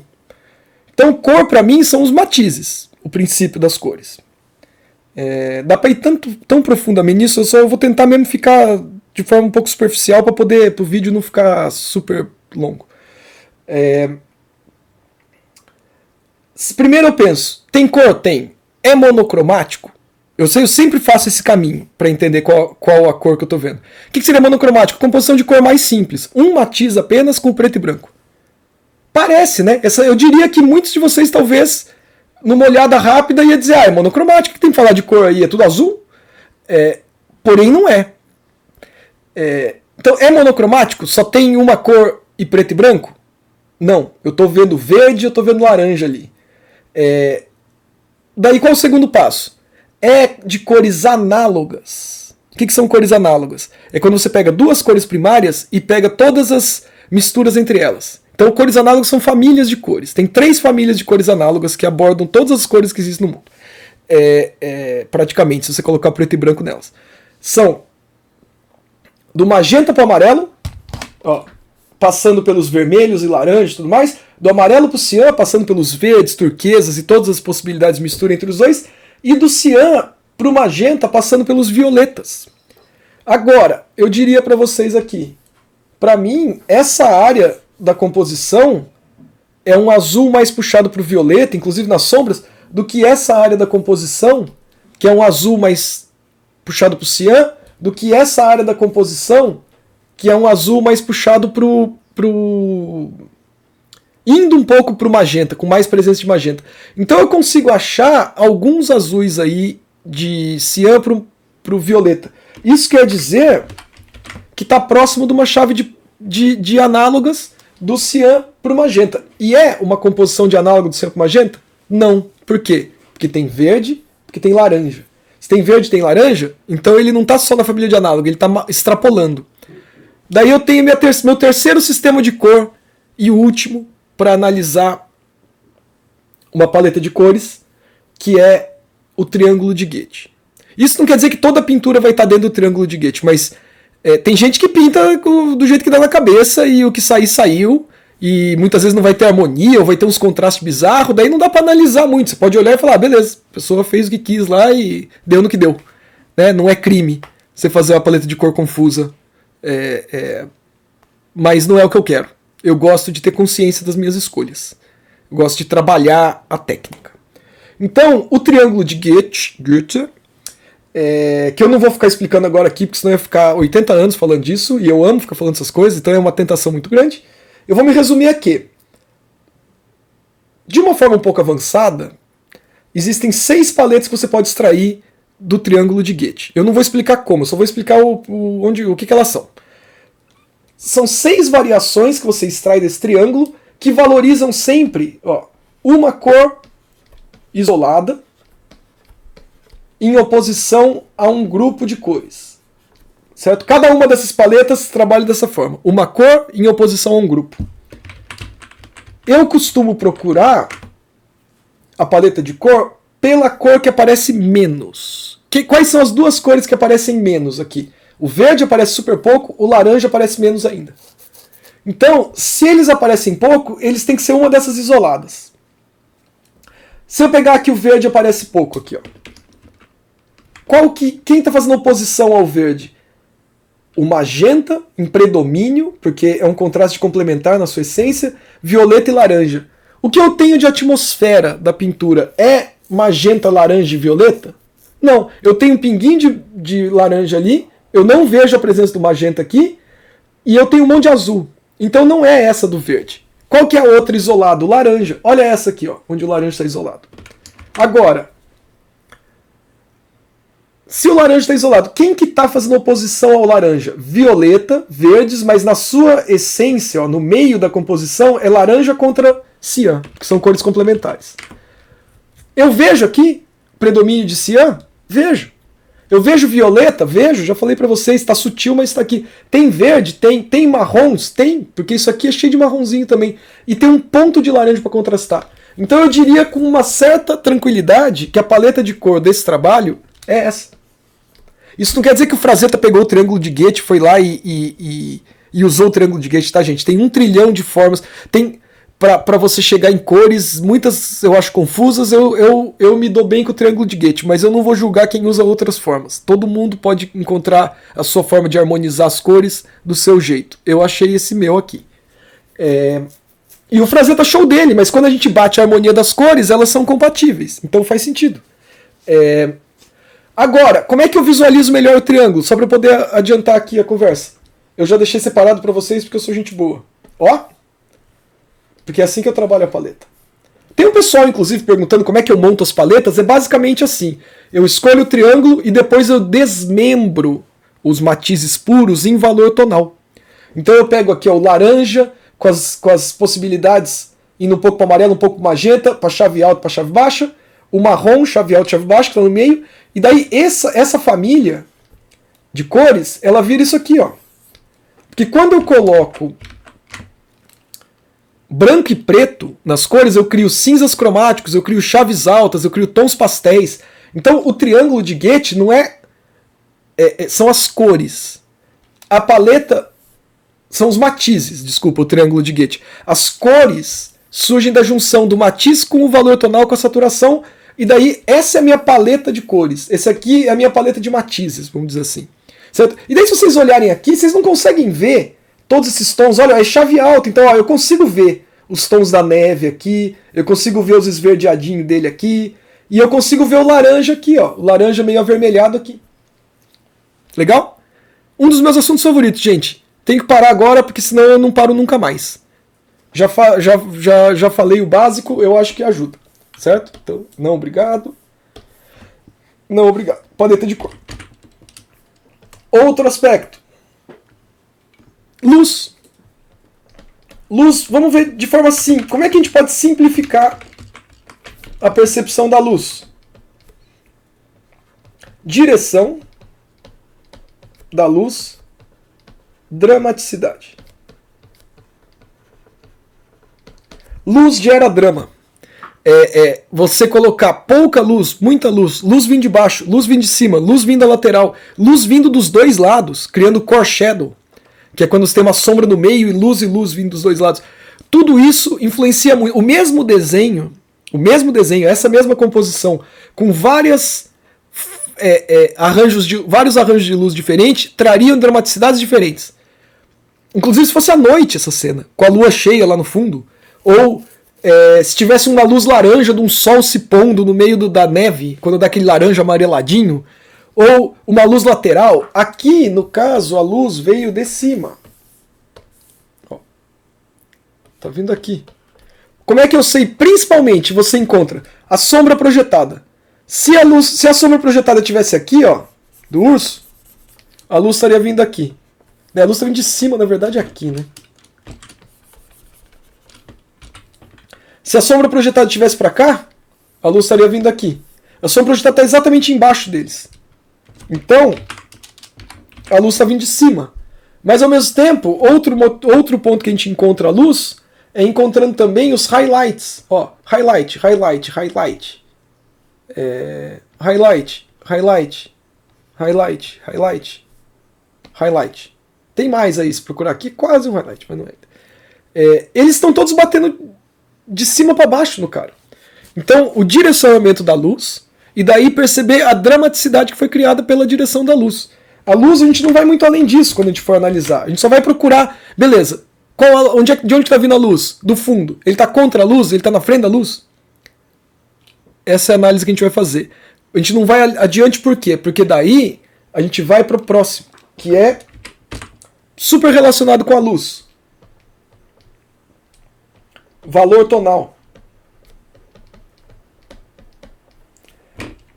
A: Então, cor para mim são os matizes, o princípio das cores. Dá para ir tão profundamente nisso, eu vou tentar mesmo ficar de forma um pouco superficial para o vídeo não ficar super longo. Primeiro eu penso, tem cor? Tem. É monocromático? Eu sempre faço esse caminho para entender qual a cor que eu estou vendo. O que seria monocromático? Composição de cor mais simples. Um matiz apenas com preto e branco. Parece, né? Eu diria que muitos de vocês, talvez, numa olhada rápida, ia dizer, é monocromático, o que tem que falar de cor aí? É tudo azul? Porém, não é. Então, é monocromático? Só tem uma cor e preto e branco? Não. Eu estou vendo verde e eu estou vendo laranja ali. Daí, qual é o segundo passo? É de cores análogas. O que são cores análogas? É quando você pega duas cores primárias e pega todas as misturas entre elas. Então, cores análogas são famílias de cores. Tem 3 famílias de cores análogas que abordam todas as cores que existem no mundo. Praticamente, se você colocar preto e branco nelas. São do magenta para o amarelo, ó, passando pelos vermelhos e laranjas e tudo mais. Do amarelo para o cian, passando pelos verdes, turquesas e todas as possibilidades de mistura entre os dois. E do cian para o magenta, passando pelos violetas. Agora, eu diria para vocês aqui, para mim, essa área da composição é um azul mais puxado para o violeta, inclusive nas sombras, do que essa área da composição, que é um azul mais puxado para o cian, do que essa área da composição, que é um azul mais puxado pro indo um pouco para o magenta, com mais presença de magenta. Então eu consigo achar alguns azuis aí de cian para o violeta. Isso quer dizer que está próximo de uma chave de análogas do cian para o magenta. E é uma composição de análogo do cian para o magenta? Não. Por quê? Porque tem verde, porque tem laranja. Se tem verde e tem laranja, então ele não está só na família de análogo, ele está extrapolando. Daí eu tenho meu terceiro sistema de cor e o último para analisar uma paleta de cores, que é o triângulo de Goethe. Isso não quer dizer que toda pintura vai estar dentro do triângulo de Goethe, mas tem gente que pinta do jeito que dá na cabeça e o que sair, saiu, e muitas vezes não vai ter harmonia ou vai ter uns contrastes bizarros, daí não dá para analisar muito. Você pode olhar e falar, beleza, a pessoa fez o que quis lá e deu no que deu. Não é crime você fazer uma paleta de cor confusa, mas não é o que eu quero. Eu gosto de ter consciência das minhas escolhas. Eu gosto de trabalhar a técnica. Então, o triângulo de Goethe, que eu não vou ficar explicando agora aqui, porque senão eu ia ficar 80 anos falando disso, e eu amo ficar falando essas coisas, então é uma tentação muito grande. Eu vou me resumir aqui. De uma forma um pouco avançada, existem 6 paletas que você pode extrair do triângulo de Goethe. Eu não vou explicar como, eu só vou explicar o que elas são. São 6 variações que você extrai desse triângulo que valorizam sempre uma cor isolada em oposição a um grupo de cores. Certo? Cada uma dessas paletas trabalha dessa forma. Uma cor em oposição a um grupo. Eu costumo procurar a paleta de cor pela cor que aparece menos. Quais são as 2 cores que aparecem menos aqui? O verde aparece super pouco, o laranja aparece menos ainda. Então, se eles aparecem pouco, eles têm que ser uma dessas isoladas. Se eu pegar aqui o verde aparece pouco aqui, ó. Quem está fazendo oposição ao verde? O magenta, em predomínio, porque é um contraste complementar na sua essência, violeta e laranja. O que eu tenho de atmosfera da pintura é magenta, laranja e violeta? Não, eu tenho um pinguinho de laranja ali, eu não vejo a presença do magenta aqui, e eu tenho um monte de azul. Então não é essa do verde. Qual que é a outra isolada? O laranja. Olha essa aqui, ó, onde o laranja está isolado. Agora, se o laranja está isolado, quem que está fazendo oposição ao laranja? Violeta, verdes, mas na sua essência, ó, no meio da composição, é laranja contra cian, que são cores complementares. Eu vejo aqui predomínio de cian? Vejo. Eu vejo violeta? Vejo, já falei para vocês, está sutil, mas está aqui. Tem verde? Tem marrons? Tem, porque isso aqui é cheio de marronzinho também. E tem um ponto de laranja para contrastar. Então eu diria com uma certa tranquilidade que a paleta de cor desse trabalho é essa. Isso não quer dizer que o Frazetta pegou o triângulo de Goethe, foi lá e usou o triângulo de Goethe, tá, gente? Tem 1 trilhão de formas. Tem para você chegar em cores, muitas eu acho confusas. Eu me dou bem com o triângulo de Goethe, mas eu não vou julgar quem usa outras formas. Todo mundo pode encontrar a sua forma de harmonizar as cores do seu jeito. Eu achei esse meu aqui. E o Frazetta achou dele, mas quando a gente bate a harmonia das cores, elas são compatíveis. Então faz sentido. Agora, como é que eu visualizo melhor o triângulo? Só para eu poder adiantar aqui a conversa. Eu já deixei separado para vocês porque eu sou gente boa. Ó. Porque é assim que eu trabalho a paleta. Tem um pessoal, inclusive, perguntando como é que eu monto as paletas. É basicamente assim. Eu escolho o triângulo e depois eu desmembro os matizes puros em valor tonal. Então eu pego aqui ó, o laranja com as possibilidades indo um pouco para amarelo, um pouco para magenta, para chave alta, para chave baixa. O marrom, chave alta, chave baixa, que está no meio. E daí essa família de cores, ela vira isso aqui, ó. Porque quando eu coloco branco e preto nas cores, eu crio cinzas cromáticos, eu crio chaves altas, eu crio tons pastéis. Então o triângulo de Goethe não são as cores. A paleta são os matizes, desculpa, o triângulo de Goethe. As cores surgem da junção do matiz com o valor tonal com a saturação. E daí, essa é a minha paleta de cores. Esse aqui é a minha paleta de matizes, vamos dizer assim. Certo? E daí, se vocês olharem aqui, vocês não conseguem ver todos esses tons. Olha, é chave alta, então ó, eu consigo ver os tons da neve aqui, eu consigo ver os esverdeadinhos dele aqui, e eu consigo ver o laranja aqui, ó, o laranja meio avermelhado aqui. Legal? Um dos meus assuntos favoritos, gente. Tenho que parar agora, porque senão eu não paro nunca mais. Já falei o básico, eu acho que ajuda. Certo? Então, não obrigado. Não obrigado. Paleta de cor. Outro aspecto. Luz. Luz, vamos ver de forma simples. Como é que a gente pode simplificar a percepção da luz? Direção da luz, dramaticidade. Luz gera drama. Você colocar pouca luz, muita luz, luz vindo de baixo, luz vindo de cima, luz vindo da lateral, luz vindo dos dois lados, criando core shadow, que é quando você tem uma sombra no meio e luz vindo dos dois lados. Tudo isso influencia muito. O mesmo desenho, essa mesma composição, com vários arranjos de luz diferentes, trariam dramaticidades diferentes. Inclusive se fosse à noite essa cena, com a lua cheia lá no fundo, ou se tivesse uma luz laranja de um sol se pondo no meio da neve, quando dá aquele laranja amareladinho, ou uma luz lateral. Aqui, no caso, a luz veio de cima. Ó, tá vindo aqui. Como é que eu sei? Principalmente, você encontra a sombra projetada. Se a sombra projetada estivesse aqui, ó, do urso, a luz estaria vindo aqui. A luz está vindo de cima, na verdade, aqui, né? Se a sombra projetada estivesse para cá, a luz estaria vindo aqui. A sombra projetada está exatamente embaixo deles. Então, a luz está vindo de cima. Mas, ao mesmo tempo, outro ponto que a gente encontra a luz é encontrando também os highlights. Ó, highlight. Highlight. Tem mais aí, se procurar aqui, quase um highlight, mas não é. Eles estão todos batendo de cima para baixo no cara. Então, o direcionamento da luz e daí perceber a dramaticidade que foi criada pela direção da luz. A luz a gente não vai muito além disso quando a gente for analisar. A gente só vai procurar, beleza, de onde está vindo a luz? Do fundo. Ele está contra a luz? Ele está na frente da luz? Essa é a análise que a gente vai fazer. A gente não vai adiante por quê? Porque daí a gente vai para o próximo, que é super relacionado com a luz. Valor tonal.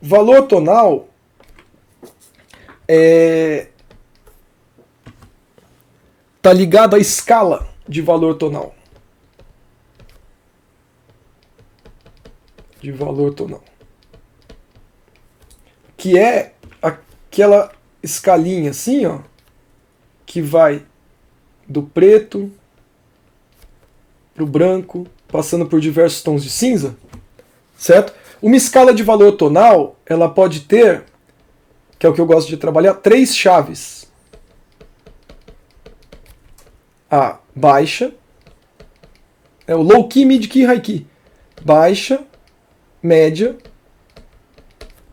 A: Valor tonal tá ligado à escala de valor tonal. De valor tonal. Que é aquela escalinha assim, ó, que vai do preto pro branco, passando por diversos tons de cinza, certo? Uma escala de valor tonal, ela pode ter, que é o que eu gosto de trabalhar, 3 chaves. A baixa, é o low key, mid key, high key. Baixa, média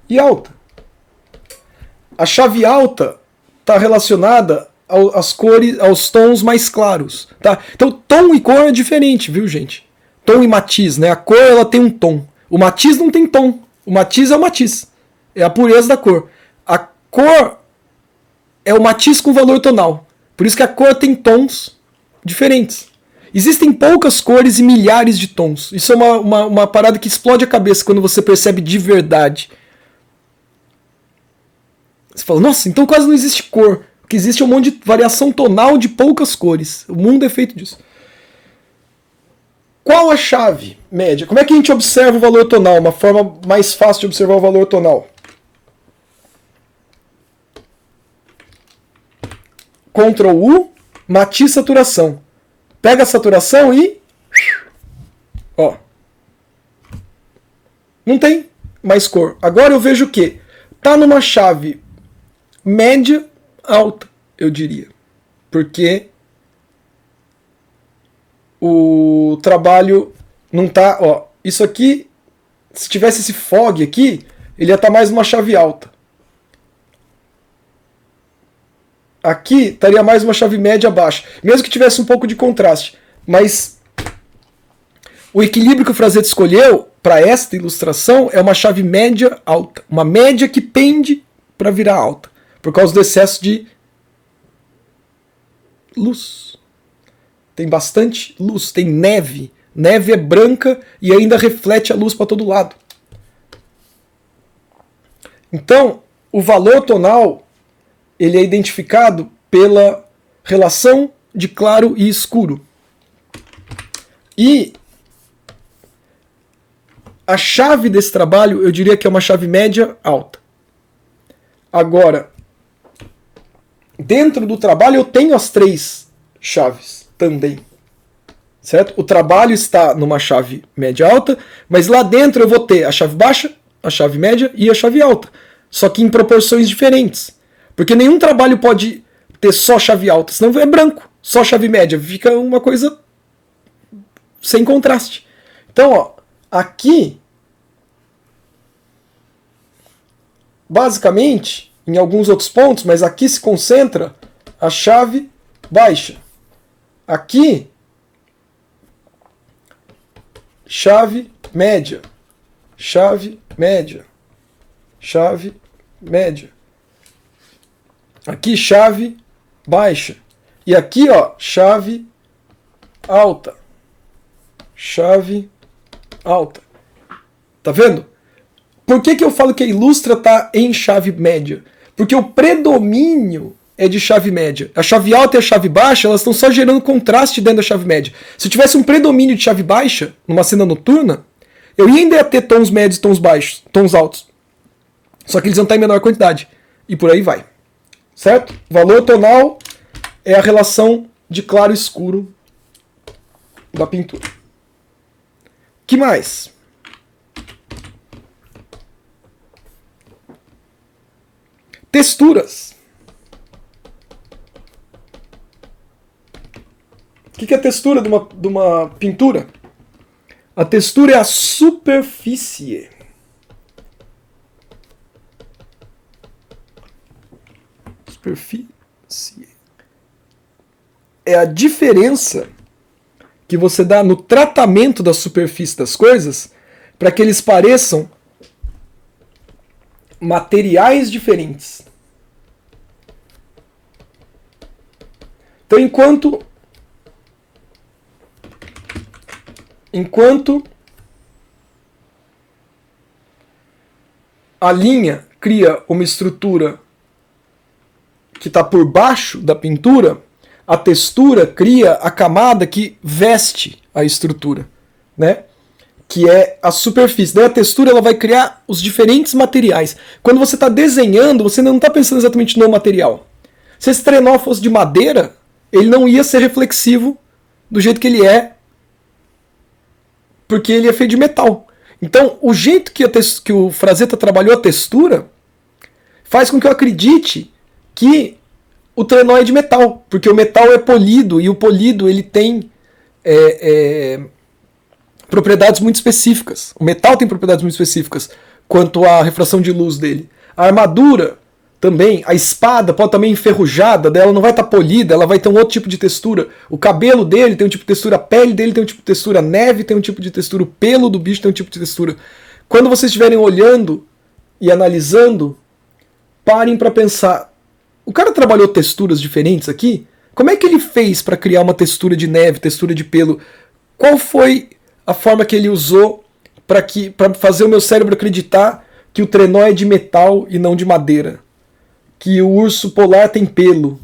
A: e alta. A chave alta está relacionada às cores, aos tons mais claros, tá? Então tom e cor é diferente, viu, gente? Tom e matiz, né? A cor ela tem um tom. O matiz não tem tom. O matiz é o matiz. É a pureza da cor. A cor é o matiz com valor tonal. Por isso que a cor tem tons diferentes. Existem poucas cores e milhares de tons. Isso é uma parada que explode a cabeça quando você percebe de verdade. Você fala, nossa, então quase não existe cor. O que existe é um monte de variação tonal de poucas cores. O mundo é feito disso. Qual a chave média? Como é que a gente observa o valor tonal? Uma forma mais fácil de observar o valor tonal. Ctrl U, matiz saturação. Pega a saturação e... ó. Não tem mais cor. Agora eu vejo o quê? Tá numa chave média alta, eu diria. Porque o trabalho não tá... ó, isso aqui, se tivesse esse fog aqui, ele ia estar mais numa chave alta. Aqui estaria mais uma chave média baixa, mesmo que tivesse um pouco de contraste. Mas o equilíbrio que o Frazetta escolheu para esta ilustração é uma chave média alta. Uma média que pende para virar alta, por causa do excesso de luz. Tem bastante luz, tem neve. Neve é branca e ainda reflete a luz para todo lado. Então, o valor tonal ele é identificado pela relação de claro e escuro. E a chave desse trabalho, eu diria que é uma chave média alta. Agora, dentro do trabalho eu tenho as 3 chaves também. Certo? O trabalho está numa chave média alta, mas lá dentro eu vou ter a chave baixa, a chave média e a chave alta. Só que em proporções diferentes. Porque nenhum trabalho pode ter só chave alta, senão é branco, só chave média. Fica uma coisa sem contraste. Então, ó, aqui, basicamente, em alguns outros pontos, mas aqui se concentra a chave baixa. Aqui, chave média, chave média, chave média. Aqui chave baixa. E aqui, ó, chave alta. Chave alta. Tá vendo? Por que eu falo que a ilustra tá em chave média? Porque o predomínio é de chave média. A chave alta e a chave baixa, elas estão só gerando contraste dentro da chave média. Se eu tivesse um predomínio de chave baixa, numa cena noturna, eu ainda ia ter tons médios e tons baixos, tons altos. Só que eles vão estar em menor quantidade. E por aí vai. Certo? Valor tonal é a relação de claro e escuro da pintura. Que mais? Texturas. O que é a textura de uma pintura? A textura é a superfície. Superfície é a diferença que você dá no tratamento da superfície das coisas para que eles pareçam materiais diferentes. Então, enquanto a linha cria uma estrutura que está por baixo da pintura, a textura cria a camada que veste a estrutura, né? Que é a superfície. Daí a textura ela vai criar os diferentes materiais. Quando você está desenhando, você não está pensando exatamente no material. Se esse trenó fosse de madeira, ele não ia ser reflexivo do jeito que ele é, porque ele é feito de metal. Então, o jeito que o Frazetta trabalhou a textura faz com que eu acredite que o trenó é de metal, porque o metal é polido e o polido ele tem propriedades muito específicas. O metal tem propriedades muito específicas quanto à refração de luz dele. A armadura também, a espada pode estar meio enferrujada, dela não vai estar polida, ela vai ter um outro tipo de textura. O cabelo dele tem um tipo de textura, a pele dele tem um tipo de textura, a neve tem um tipo de textura, o pelo do bicho tem um tipo de textura. Quando vocês estiverem olhando e analisando, parem para pensar. O cara trabalhou texturas diferentes aqui? Como é que ele fez para criar uma textura de neve, textura de pelo? Qual foi a forma que ele usou para fazer o meu cérebro acreditar que o trenó é de metal e não de madeira? Que o urso polar tem pelo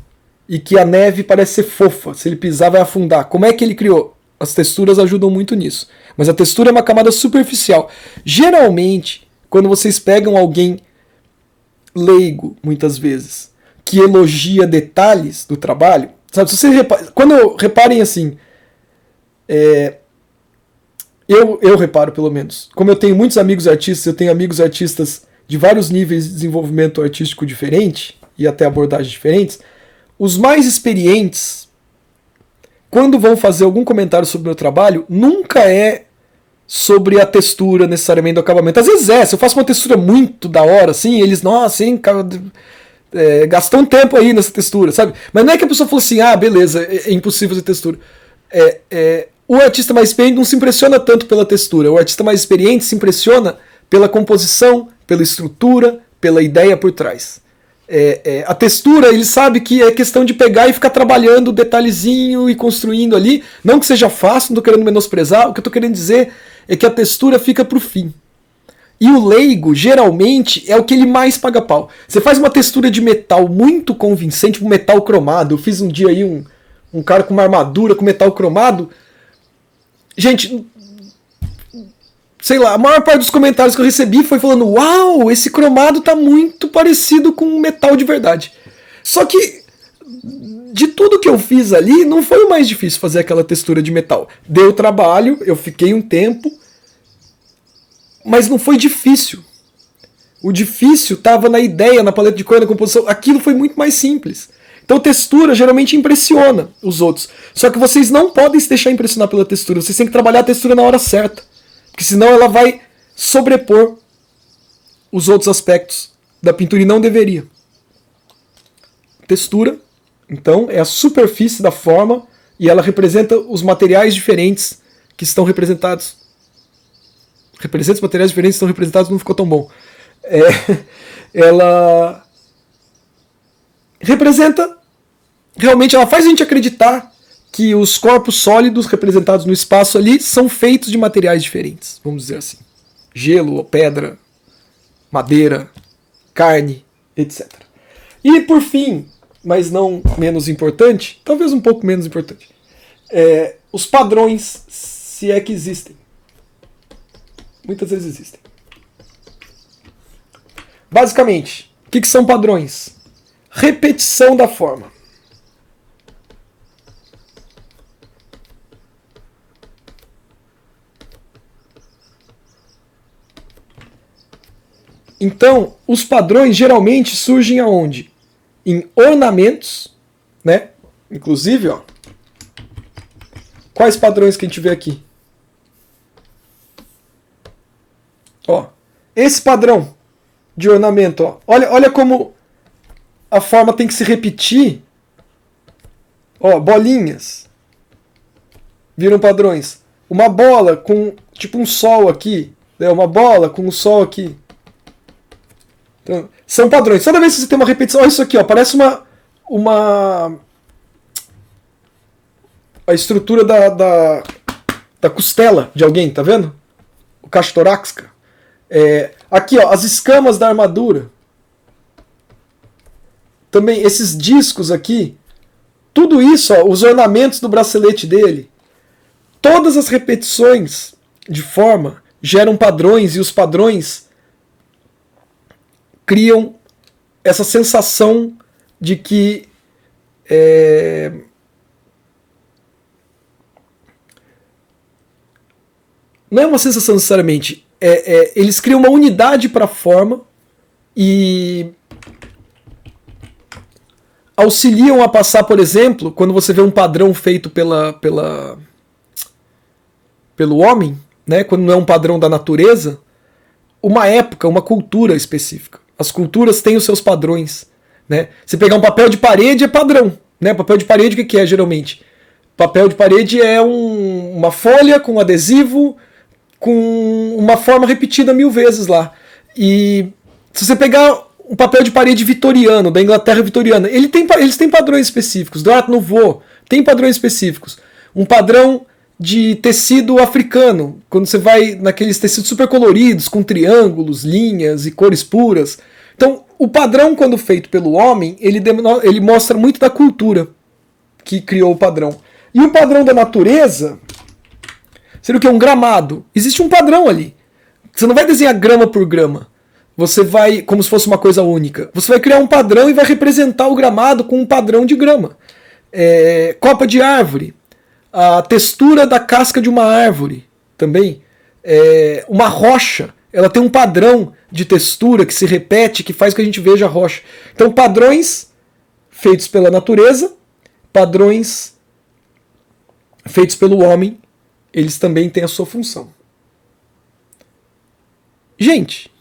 A: e que a neve parece ser fofa, se ele pisar vai afundar. Como é que ele criou? As texturas ajudam muito nisso. Mas a textura é uma camada superficial. Geralmente, quando vocês pegam alguém leigo, muitas vezes, que elogia detalhes do trabalho, sabe? Se você quando reparem assim, eu reparo pelo menos, como eu tenho muitos amigos artistas, eu tenho amigos artistas de vários níveis de desenvolvimento artístico diferente e até abordagens diferentes, os mais experientes, quando vão fazer algum comentário sobre o meu trabalho, nunca é sobre a textura necessariamente do acabamento. Às vezes se eu faço uma textura muito da hora, assim, eles, nossa, hein, gastou um tempo aí nessa textura, sabe? Mas não é que a pessoa falou assim, beleza, é impossível fazer textura. O artista mais experiente não se impressiona tanto pela textura, o artista mais experiente se impressiona pela composição, pela estrutura, pela ideia por trás. A textura, ele sabe que é questão de pegar e ficar trabalhando detalhezinho e construindo ali. Não que seja fácil, não estou querendo menosprezar. O que eu estou querendo dizer é que a textura fica para o fim. E o leigo, geralmente, é o que ele mais paga pau. Você faz uma textura de metal muito convincente, um metal cromado. Eu fiz um dia aí um cara com uma armadura com metal cromado. Gente, sei lá, a maior parte dos comentários que eu recebi foi falando: uau, esse cromado tá muito parecido com metal de verdade. Só que, de tudo que eu fiz ali, não foi o mais difícil fazer aquela textura de metal. Deu trabalho, eu fiquei um tempo, mas não foi difícil. O difícil estava na ideia, na paleta de cor, na composição. Aquilo foi muito mais simples. Então textura geralmente impressiona os outros. Só que vocês não podem se deixar impressionar pela textura. Vocês têm que trabalhar a textura na hora certa. Porque senão ela vai sobrepor os outros aspectos da pintura e não deveria. Textura, então, é a superfície da forma e ela representa os materiais diferentes que estão representados. Representa os materiais diferentes que estão representados, não ficou tão bom. Ela representa, realmente, ela faz a gente acreditar que os corpos sólidos representados no espaço ali são feitos de materiais diferentes, vamos dizer assim. Gelo, pedra, madeira, carne, etc. E por fim, mas não menos importante, talvez um pouco menos importante, os padrões, se é que existem. Muitas vezes existem. Basicamente, o que são padrões? Repetição da forma. Então, os padrões geralmente surgem aonde? Em ornamentos, né? Inclusive, ó, quais padrões que a gente vê aqui? Ó, esse padrão de ornamento, ó, olha como a forma tem que se repetir. Ó, bolinhas viram padrões. Uma bola com tipo um sol aqui, né? Uma bola com um sol aqui. Então, são padrões. Toda vez que você tem uma repetição, olha isso aqui, ó, parece a estrutura da costela de alguém, tá vendo? O caixa torácica. Aqui, ó, as escamas da armadura. Também esses discos aqui. Tudo isso, ó, os ornamentos do bracelete dele. Todas as repetições de forma geram padrões, e os padrões criam essa sensação de que não é uma sensação necessariamente, eles criam uma unidade para a forma e auxiliam a passar, por exemplo, quando você vê um padrão feito pelo homem, né, quando não é um padrão da natureza, uma época, uma cultura específica. As culturas têm os seus padrões. Né? Se pegar um papel de parede é padrão. Né? Papel de parede o que é geralmente? Papel de parede é uma folha com adesivo com uma forma repetida 1000 vezes lá. E se você pegar um papel de parede vitoriano, da Inglaterra vitoriana, eles têm padrões específicos. Do Art Nouveau tem padrões específicos. Um padrão de tecido africano, quando você vai naqueles tecidos super coloridos, com triângulos, linhas e cores puras. Então, o padrão, quando feito pelo homem, ele mostra muito da cultura que criou o padrão. E o padrão da natureza seria o que? Um gramado. Existe um padrão ali. Você não vai desenhar grama por grama. Você vai, como se fosse uma coisa única. Você vai criar um padrão e vai representar o gramado com um padrão de grama. Copa de árvore. A textura da casca de uma árvore também. Uma rocha, ela tem um padrão de textura que se repete, que faz que a gente veja a rocha. Então, padrões feitos pela natureza, padrões feitos pelo homem, eles também têm a sua função. Gente,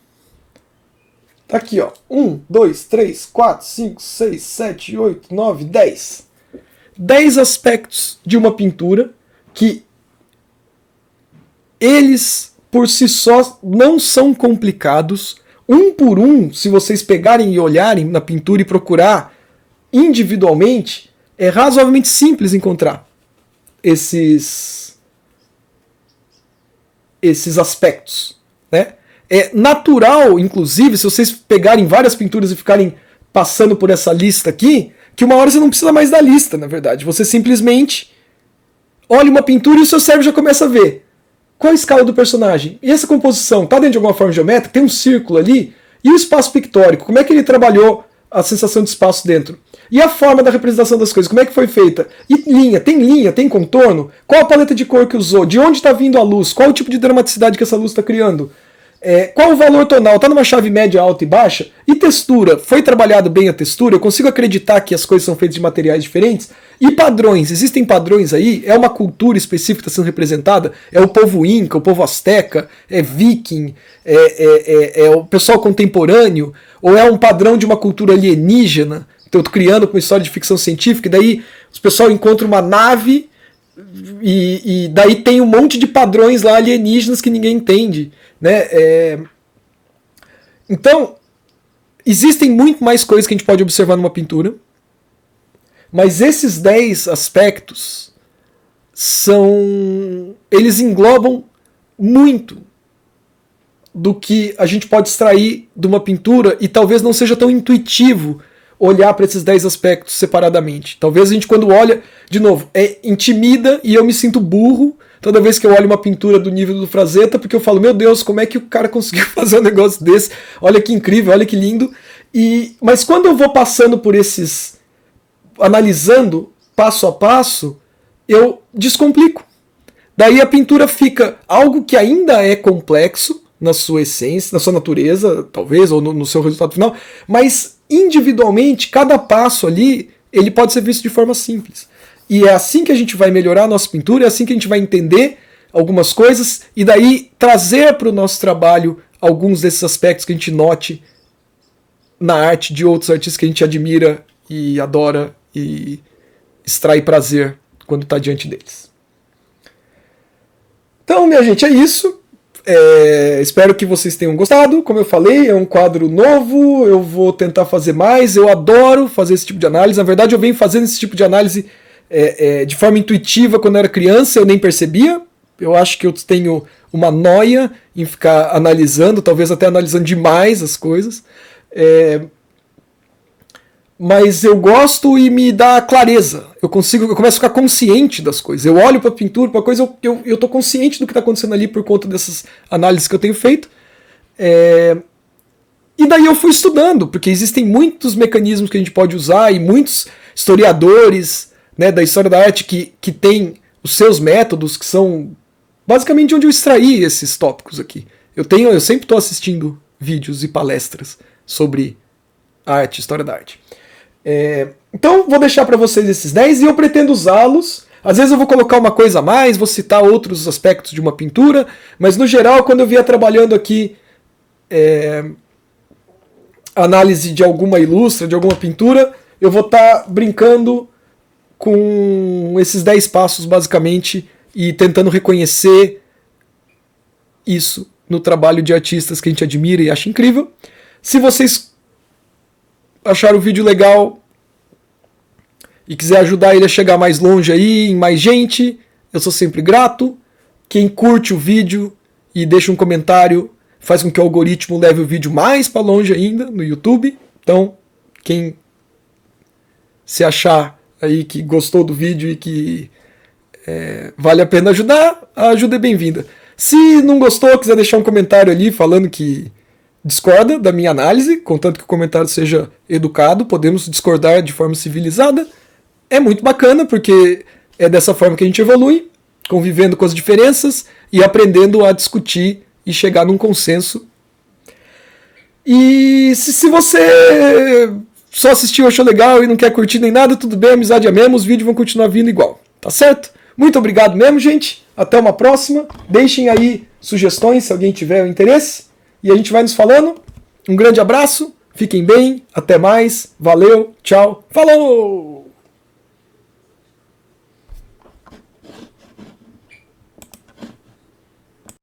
A: tá aqui, ó. 1, 2, 3, 4, 5, 6, 7, 8, 9, 10. 10 aspectos de uma pintura que eles por si só não são complicados. Um por um, se vocês pegarem e olharem na pintura e procurar individualmente, é razoavelmente simples encontrar esses aspectos, né? É natural, inclusive, se vocês pegarem várias pinturas e ficarem passando por essa lista aqui, que uma hora você não precisa mais da lista, na verdade. Você simplesmente olha uma pintura e o seu cérebro já começa a ver qual a escala do personagem. E essa composição está dentro de alguma forma geométrica? Tem um círculo ali? E o espaço pictórico? Como é que ele trabalhou a sensação de espaço dentro? E a forma da representação das coisas? Como é que foi feita? E linha? Tem contorno? Qual a paleta de cor que usou? De onde está vindo a luz? Qual o tipo de dramaticidade que essa luz está criando? Qual o valor tonal? Está numa chave média, alta e baixa? E textura? Foi trabalhado bem a textura? Eu consigo acreditar que as coisas são feitas de materiais diferentes? E padrões? Existem padrões aí? É uma cultura específica que está sendo representada? É o povo inca, o povo asteca? É viking? É o pessoal contemporâneo? Ou é um padrão de uma cultura alienígena? Então eu estou criando uma história de ficção científica e daí o pessoal encontra uma nave e daí tem um monte de padrões lá alienígenas que ninguém entende. Né? Então, existem muito mais coisas que a gente pode observar numa pintura, mas esses 10 aspectos eles englobam muito do que a gente pode extrair de uma pintura e talvez não seja tão intuitivo olhar para esses 10 aspectos separadamente. Talvez a gente, quando olha, de novo, intimida e eu me sinto burro toda vez que eu olho uma pintura do nível do Frazetta, porque eu falo, meu Deus, como é que o cara conseguiu fazer um negócio desse? Olha que incrível, olha que lindo. Mas quando eu vou passando por esses, analisando passo a passo, eu descomplico. Daí a pintura fica algo que ainda é complexo na sua essência, na sua natureza, talvez, ou no seu resultado final, mas individualmente, cada passo ali, ele pode ser visto de forma simples. E é assim que a gente vai melhorar a nossa pintura, é assim que a gente vai entender algumas coisas e daí trazer para o nosso trabalho alguns desses aspectos que a gente note na arte de outros artistas que a gente admira e adora e extrai prazer quando está diante deles. Então, minha gente, é isso. Espero que vocês tenham gostado. Como eu falei, é um quadro novo, eu vou tentar fazer mais. Eu adoro fazer esse tipo de análise. Na verdade, eu venho fazendo esse tipo de análise de forma intuitiva quando eu era criança, eu nem percebia. Eu acho que eu tenho uma noia em ficar analisando, talvez até analisando demais as coisas. Mas eu gosto e me dá clareza. Eu começo a ficar consciente das coisas. Eu olho para a pintura, para a coisa, eu estou consciente do que está acontecendo ali por conta dessas análises que eu tenho feito. E daí eu fui estudando, porque existem muitos mecanismos que a gente pode usar e muitos historiadores, né, da história da arte que têm os seus métodos, que são basicamente onde eu extraí esses tópicos aqui. Eu sempre estou assistindo vídeos e palestras sobre arte, história da arte. Então vou deixar para vocês esses 10 e eu pretendo usá-los. Às vezes eu vou colocar uma coisa a mais, vou citar outros aspectos de uma pintura, mas no geral, quando eu vier trabalhando aqui análise de alguma ilustra, de alguma pintura, eu vou estar brincando com esses 10 passos basicamente e tentando reconhecer isso no trabalho de artistas que a gente admira e acha incrível. Se vocês acharam o vídeo legal e quiser ajudar ele a chegar mais longe aí, em mais gente, eu sou sempre grato. Quem curte o vídeo e deixa um comentário faz com que o algoritmo leve o vídeo mais para longe ainda no YouTube. Então, quem se achar aí que gostou do vídeo e que vale a pena ajudar, a ajuda é bem-vinda. Se não gostou, quiser deixar um comentário ali falando que discorda da minha análise, contanto que o comentário seja educado, podemos discordar de forma civilizada. É muito bacana, porque é dessa forma que a gente evolui, convivendo com as diferenças e aprendendo a discutir e chegar num consenso. E se você só assistiu, achou legal e não quer curtir nem nada, tudo bem, amizade é mesmo, os vídeos vão continuar vindo igual, tá certo? Muito obrigado mesmo, gente. Até uma próxima. Deixem aí sugestões se alguém tiver interesse. E a gente vai nos falando. Um grande abraço. Fiquem bem. Até mais. Valeu. Tchau. Falou!